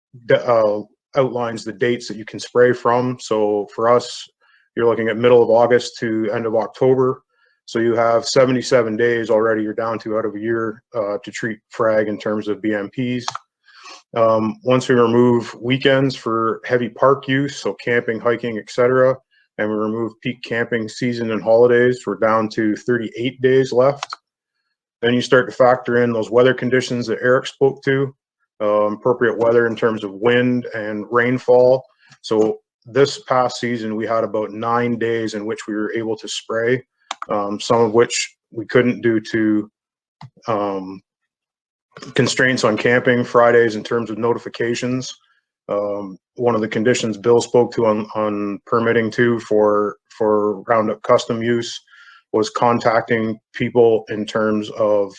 outlines the dates that you can spray from. So for us, you're looking at middle of August to end of October. So you have 77 days already. You're down to out of a year to treat frag in terms of BMPs. Once we remove weekends for heavy park use, so camping, hiking, etc., and we remove peak camping season and holidays, we're down to 38 days left. Then you start to factor in those weather conditions that Eric spoke to, appropriate weather in terms of wind and rainfall. So this past season, we had about 9 days in which we were able to spray, some of which we couldn't due to constraints on camping Fridays in terms of notifications. One of the conditions Bill spoke to on permitting too for Roundup custom use was contacting people in terms of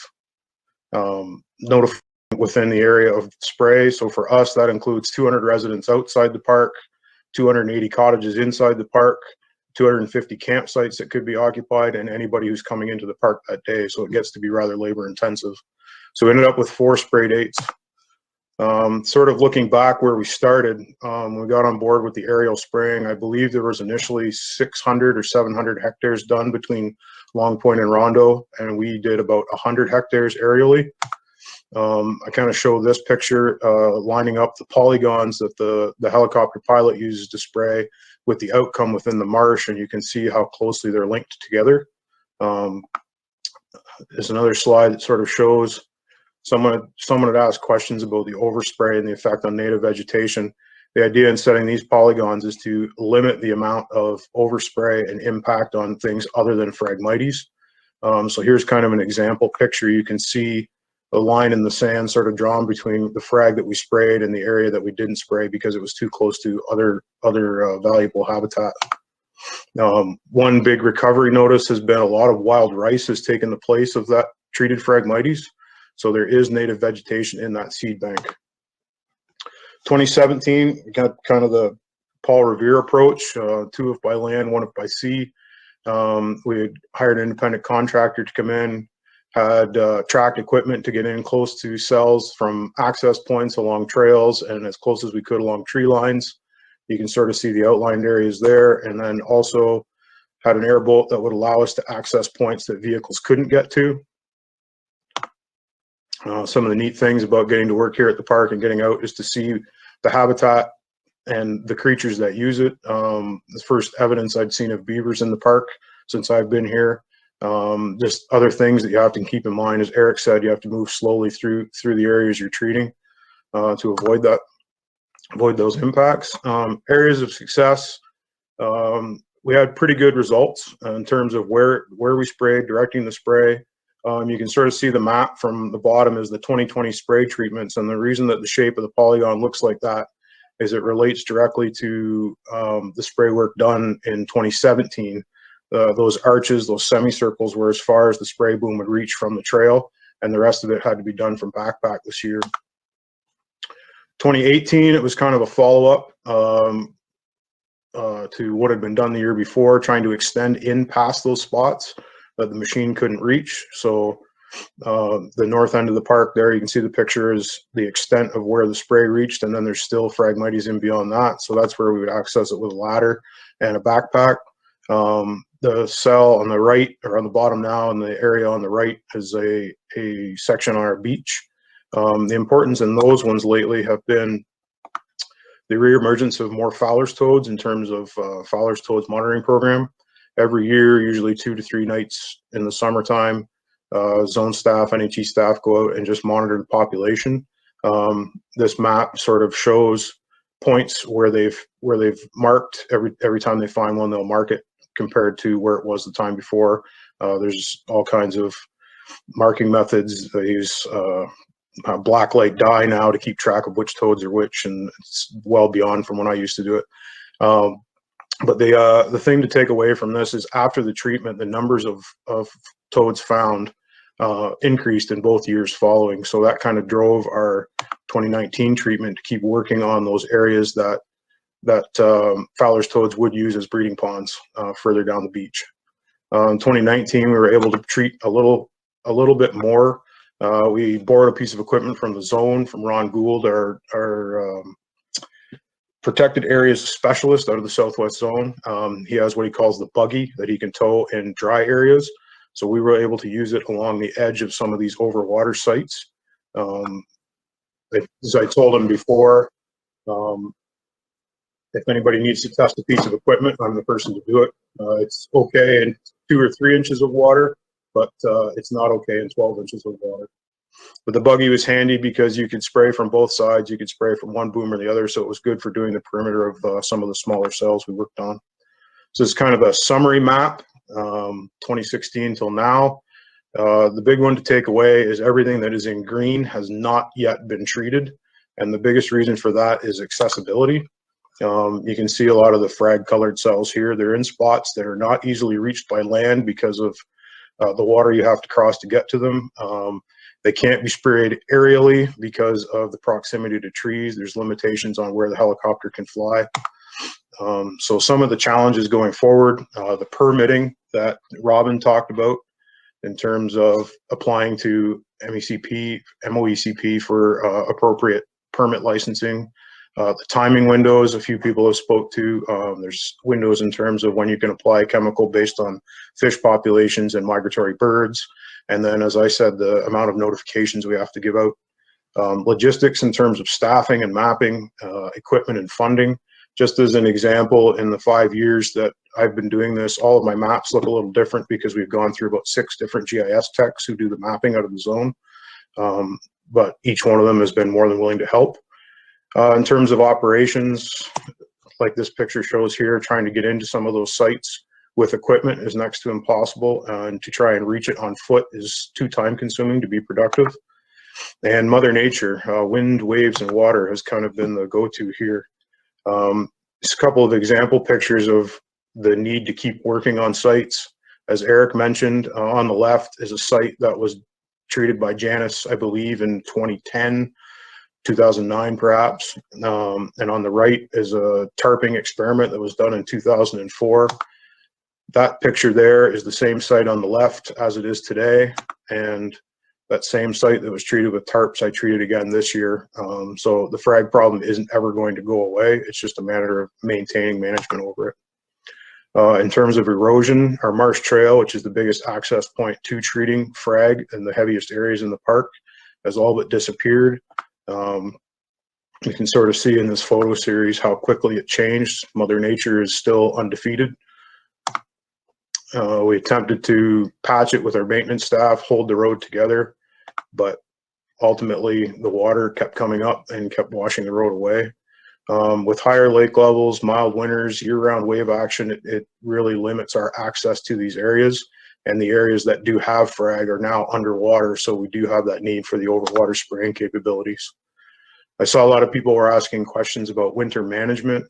notifying within the area of spray. So for us, that includes 200 residents outside the park, 280 cottages inside the park, 250 campsites that could be occupied, and anybody who's coming into the park that day. So it gets to be rather labor intensive. So we ended up with 4 spray dates. Sort of looking back where we started, we got on board with the aerial spraying. I believe there was initially 600 or 700 hectares done between Long Point and Rondo, and we did about 100 hectares aerially. I kind of show this picture lining up the polygons that the helicopter pilot uses to spray with the outcome within the marsh, and you can see how closely they're linked together. There's another slide that sort of shows someone had asked questions about the overspray and the effect on native vegetation. The idea in setting these polygons is to limit the amount of overspray and impact on things other than Phragmites. So here's kind of an example picture. You can see a line in the sand sort of drawn between the frag that we sprayed and the area that we didn't spray because it was too close to other valuable habitat. One big recovery notice has been a lot of wild rice has taken the place of that treated Phragmites. So there is native vegetation in that seed bank. 2017, we got kind of the Paul Revere approach, 2 if by land, 1 if by sea. We had hired an independent contractor to come in, had tracked equipment to get in close to cells from access points along trails and as close as we could along tree lines. You can sort of see the outlined areas there, and then also had an airboat that would allow us to access points that vehicles couldn't get to. Some of the neat things about getting to work here at the park and getting out is to see the habitat and the creatures that use it. The first evidence I'd seen of beavers in the park since I've been here. Just other things that you have to keep in mind, as Eric said, you have to move slowly through the areas you're treating to avoid those impacts. Areas of success, we had pretty good results in terms of where we sprayed, directing the spray. You can sort of see the map from the bottom is the 2020 spray treatments, and the reason that the shape of the polygon looks like that is it relates directly to the spray work done in 2017. Those arches, those semicircles were as far as the spray boom would reach from the trail, and the rest of it had to be done from backpack this year. 2018, it was kind of a follow-up to what had been done the year before, trying to extend in past those spots that the machine couldn't reach. So the north end of the park there, you can see the picture is the extent of where the spray reached, and then there's still Phragmites in beyond that. So that's where we would access it with a ladder and a backpack. The cell on the right, or on the bottom now, and the area on the right is a section on our beach. The importance in those ones lately have been the reemergence of more Fowler's toads in terms of Fowler's toads monitoring program. Every year, usually 2 to 3 nights in the summertime, zone staff, NHE staff go out and just monitor the population. This map sort of shows points where they've marked. Every time they find one, they'll mark it compared to where it was the time before. There's all kinds of marking methods. They use black light dye now to keep track of which toads are which, and it's well beyond from when I used to do it. But the thing to take away from this is after the treatment, the numbers of toads found increased in both years following. So that kind of drove our 2019 treatment to keep working on those areas that Fowler's toads would use as breeding ponds further down the beach. In 2019, we were able to treat a little bit more. We borrowed a piece of equipment from the zone, from Ron Gould, our protected areas specialist out of the Southwest Zone. He has what he calls the buggy that he can tow in dry areas. So we were able to use it along the edge of some of these overwater sites. As I told him before, if anybody needs to test a piece of equipment, I'm the person to do it. It's okay in 2 or 3 inches of water, but it's not okay in 12 inches of water. But the buggy was handy because you could spray from both sides. You could spray from one boom or the other, so it was good for doing the perimeter of some of the smaller cells we worked on. So it's kind of a summary map, 2016 till now. The big one to take away is everything that is in green has not yet been treated, and the biggest reason for that is accessibility. You can see a lot of the frag colored cells here. They're in spots that are not easily reached by land because of the water you have to cross to get to them. They can't be sprayed aerially because of the proximity to trees. There's limitations on where the helicopter can fly. So some of the challenges going forward, the permitting that Robin talked about in terms of applying to MOECP for appropriate permit licensing. The timing windows, a few people have spoke to. There's windows in terms of when you can apply chemical based on fish populations and migratory birds. And then, as I said, the amount of notifications we have to give out. Logistics in terms of staffing and mapping, equipment and funding. Just as an example, in the 5 years that I've been doing this, all of my maps look a little different because we've gone through about 6 different GIS techs who do the mapping out of the zone. But each one of them has been more than willing to help. In terms of operations, like this picture shows here, trying to get into some of those sites with equipment is next to impossible, and to try and reach it on foot is too time consuming to be productive. And Mother Nature, wind, waves, and water has kind of been the go-to here. Just a couple of example pictures of the need to keep working on sites. As Eric mentioned, on the left is a site that was treated by Janus, I believe, in 2010. 2009 perhaps, and on the right is a tarping experiment that was done in 2004. That picture there is the same site on the left as it is today, and that same site that was treated with tarps I treated again this year. So the frag problem isn't ever going to go away. It's just a matter of maintaining management over it. In terms of erosion, our marsh trail, which is the biggest access point to treating frag in the heaviest areas in the park, has all but disappeared. You can sort of see in this photo series how quickly it changed. Mother Nature is still undefeated. We attempted to patch it with our maintenance staff, hold the road together, but ultimately the water kept coming up and kept washing the road away. With higher lake levels, mild winters, year-round wave action, it really limits our access to these areas. and the areas that do have frag are now underwater, so we do have that need for the overwater spraying capabilities. I saw a lot of people were asking questions about winter management.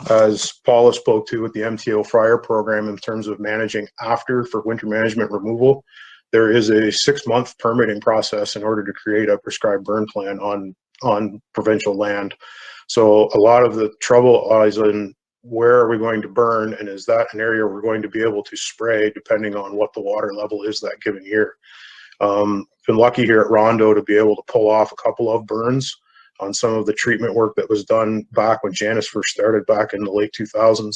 As Paula spoke to with the MTO Fryer program in terms of managing after for winter management removal, there is a 6-month permitting process in order to create a prescribed burn plan on provincial land. So a lot of the trouble lies in where are we going to burn, and is that an area we're going to be able to spray depending on what the water level is that given year. Been lucky here at Rondo to be able to pull off a couple of burns on some of the treatment work that was done back when Janice first started back in the late 2000s.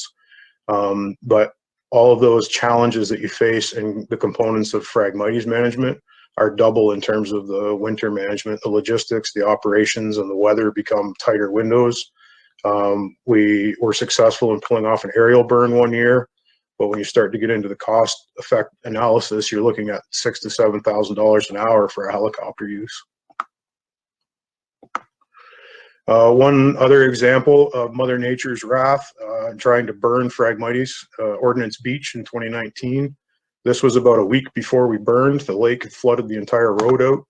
But all of those challenges that you face in the components of Phragmites management are double in terms of the winter management. The logistics, the operations, and the weather become tighter windows. We were successful in pulling off an aerial burn one year, but when you start to get into the cost effect analysis, you're looking at $6,000 to $7,000 an hour for a helicopter use. One other example of Mother Nature's wrath, trying to burn Phragmites, Ordnance Beach in 2019. This was about a week before we burned. The lake had flooded the entire road out.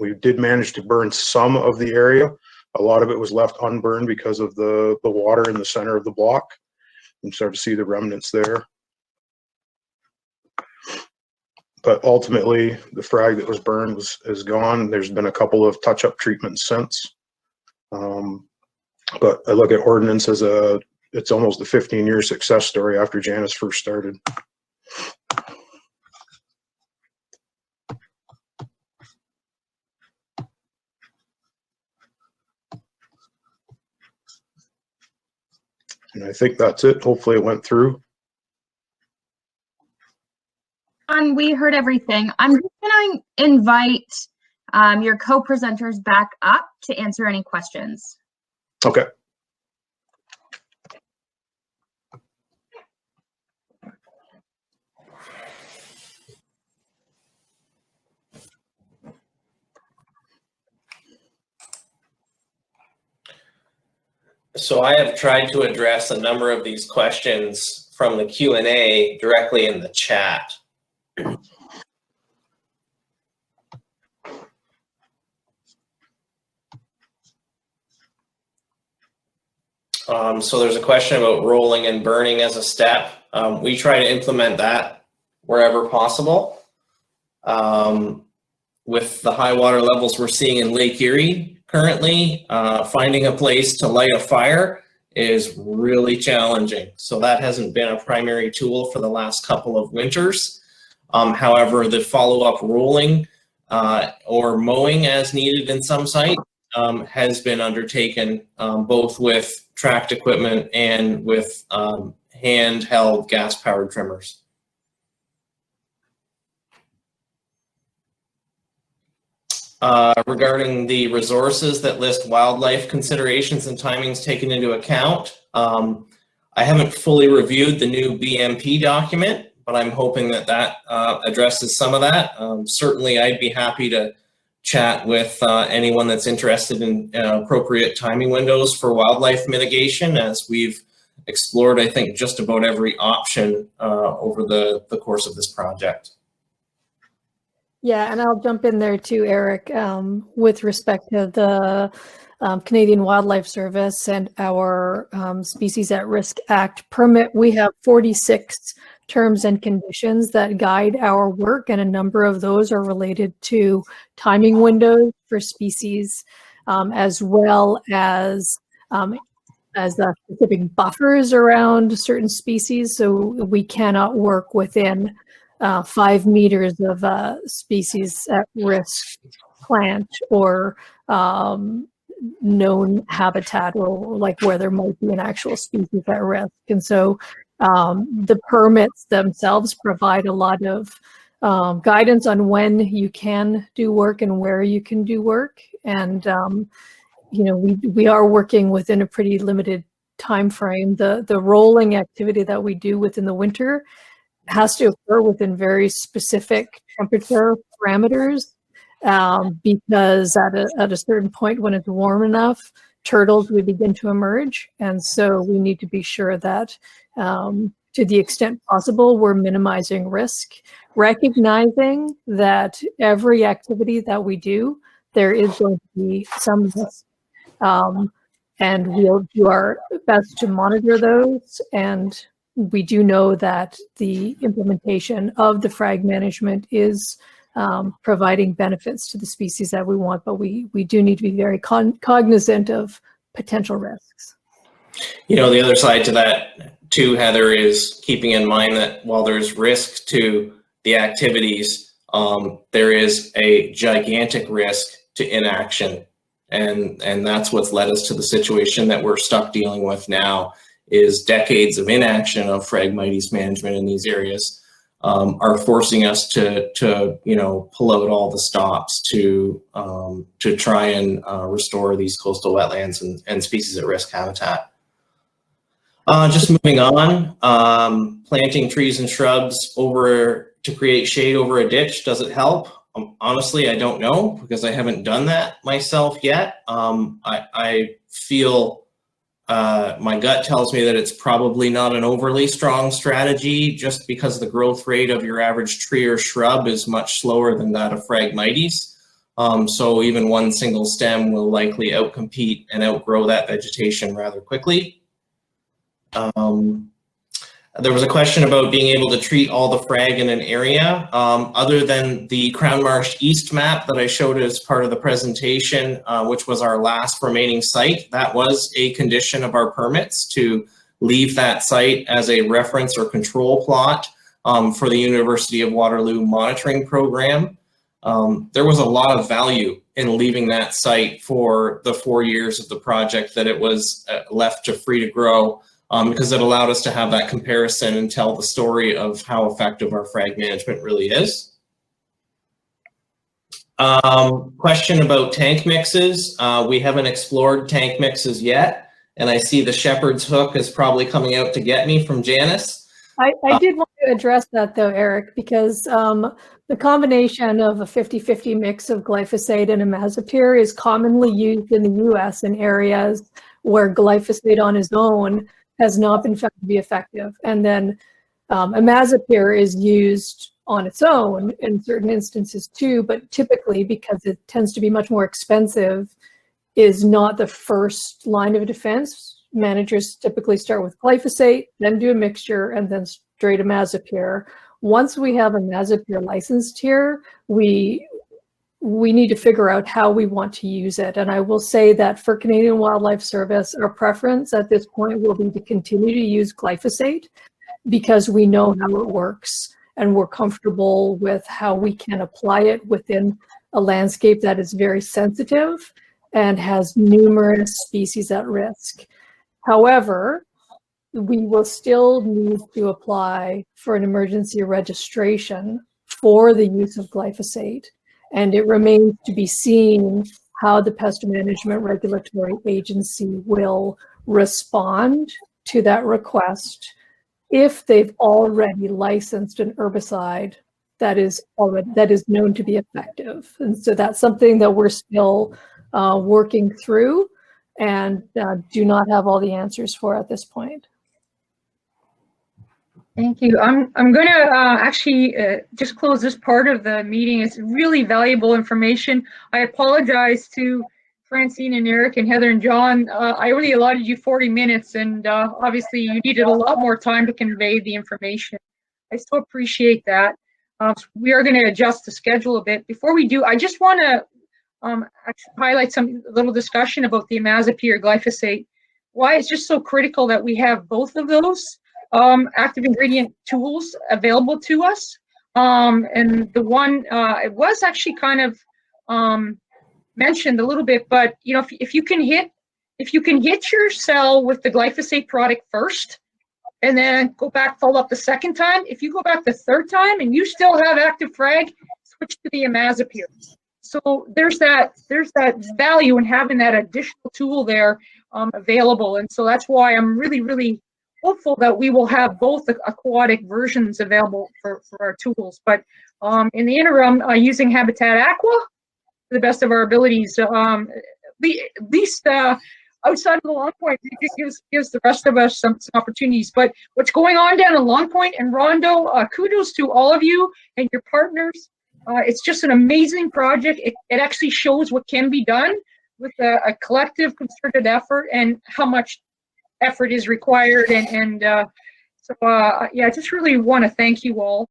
We did manage to burn some of the area. A lot of it was left unburned because of the water in the center of the block. You can start to see the remnants there. But ultimately, the frag that was burned is gone. There's been a couple of touch-up treatments since. But I look at Ordnance as it's almost a 15-year success story after Janice first started. And I think that's it. Hopefully it went through. And we heard everything. I'm just going to invite your co-presenters back up to answer any questions. Okay. So I have tried to address a number of these questions from the Q&A directly in the chat. So there's a question about rolling and burning as a step. We try to implement that wherever possible. With the high water levels we're seeing in Lake Erie currently, finding a place to light a fire is really challenging. So that hasn't been a primary tool for the last couple of winters. However, the follow-up rolling or mowing as needed in some sites has been undertaken both with tracked equipment and with handheld gas-powered trimmers. Regarding the resources that list wildlife considerations and timings taken into account, I haven't fully reviewed the new BMP document, but I'm hoping that that addresses some of that. Certainly, I'd be happy to chat with anyone that's interested in appropriate timing windows for wildlife mitigation, as we've explored, I think, just about every option over the course of this project. Yeah, and I'll jump in there too, Eric, with respect to the Canadian Wildlife Service and our Species at Risk Act permit. We have 46 terms and conditions that guide our work, and a number of those are related to timing windows for species, as well as specific buffers around certain species. So we cannot work within 5 meters of a species at risk plant or known habitat, or like where there might be an actual species at risk. And so the permits themselves provide a lot of guidance on when you can do work and where you can do work. And you know, we are working within a pretty limited time frame. The rolling activity that we do within the winter has to occur within very specific temperature parameters, because at a certain point when it's warm enough, turtles would begin to emerge. And so we need to be sure that to the extent possible, we're minimizing risk, recognizing that every activity that we do, there is going to be some risk. And we'll do our best to monitor those. And we do know that the implementation of the frag management is providing benefits to the species that we want, but we do need to be very cognizant of potential risks. You know, the other side to that too, Heather, is keeping in mind that while there's risk to the activities, there is a gigantic risk to inaction. And that's what's led us to the situation that we're stuck dealing with now, is decades of inaction of Phragmites management in these areas are forcing us to you know, pull out all the stops to try and restore these coastal wetlands and species at risk habitat. Just moving on, planting trees and shrubs over to create shade over a ditch, does it help? Honestly, I don't know, because I haven't done that myself yet. I feel my gut tells me that it's probably not an overly strong strategy, just because the growth rate of your average tree or shrub is much slower than that of Phragmites. So even one single stem will likely outcompete and outgrow that vegetation rather quickly. There was a question about being able to treat all the frag in an area. Other than the Crown Marsh East map that I showed as part of the presentation, which was our last remaining site, that was a condition of our permits to leave that site as a reference or control plot for the University of Waterloo monitoring program. There was a lot of value in leaving that site for the 4 years of the project that it was left to free to grow. Because it allowed us to have that comparison and tell the story of how effective our frag management really is. Question about tank mixes. We haven't explored tank mixes yet, and I see the shepherd's hook is probably coming out to get me from Janice. I did want to address that though, Eric, because the combination of a 50-50 mix of glyphosate and imazapyr is commonly used in the US in areas where glyphosate on its own has not been found to be effective. And then imazapyr is used on its own in certain instances too, but typically, because it tends to be much more expensive, is not the first line of defense. Managers typically start with glyphosate, then do a mixture, and then straight imazapyr. Once we have imazapyr licensed here, we need to figure out how we want to use it. And I will say that for Canadian Wildlife Service, our preference at this point will be to continue to use glyphosate, because we know how it works and we're comfortable with how we can apply it within a landscape that is very sensitive and has numerous species at risk. However, we will still need to apply for an emergency registration for the use of glyphosate. And it remains to be seen how the Pest Management Regulatory Agency will respond to that request if they've already licensed an herbicide that is known to be effective. And so that's something that we're still working through and do not have all the answers for at this point. Thank you. I'm going to actually just close this part of the meeting. It's really valuable information. I apologize to Francine and Eric and Heather and John. I only allotted you 40 minutes, and obviously you needed a lot more time to convey the information. I still appreciate that. We are going to adjust the schedule a bit. Before we do, I just want to actually highlight some little discussion about the imazapyr glyphosate. Why it's just so critical that we have both of those active ingredient tools available to us. And the one, it was actually kind of mentioned a little bit, but you know, if you can hit your cell with the glyphosate product first, and then go back, follow up the second time, if you go back the third time and you still have active frag, switch to the imazapyr. So there's that value in having that additional tool there available. And so that's why I'm really, really hopeful that we will have both aquatic versions available for our tools. But in the interim, using Habitat Aqua to the best of our abilities, at least outside of the Long Point. It gives the rest of us some opportunities. But what's going on down in Long Point and Rondo, kudos to all of you and your partners. It's just an amazing project. It actually shows what can be done with a collective concerted effort and how much effort is required. So yeah, I just really want to thank you all.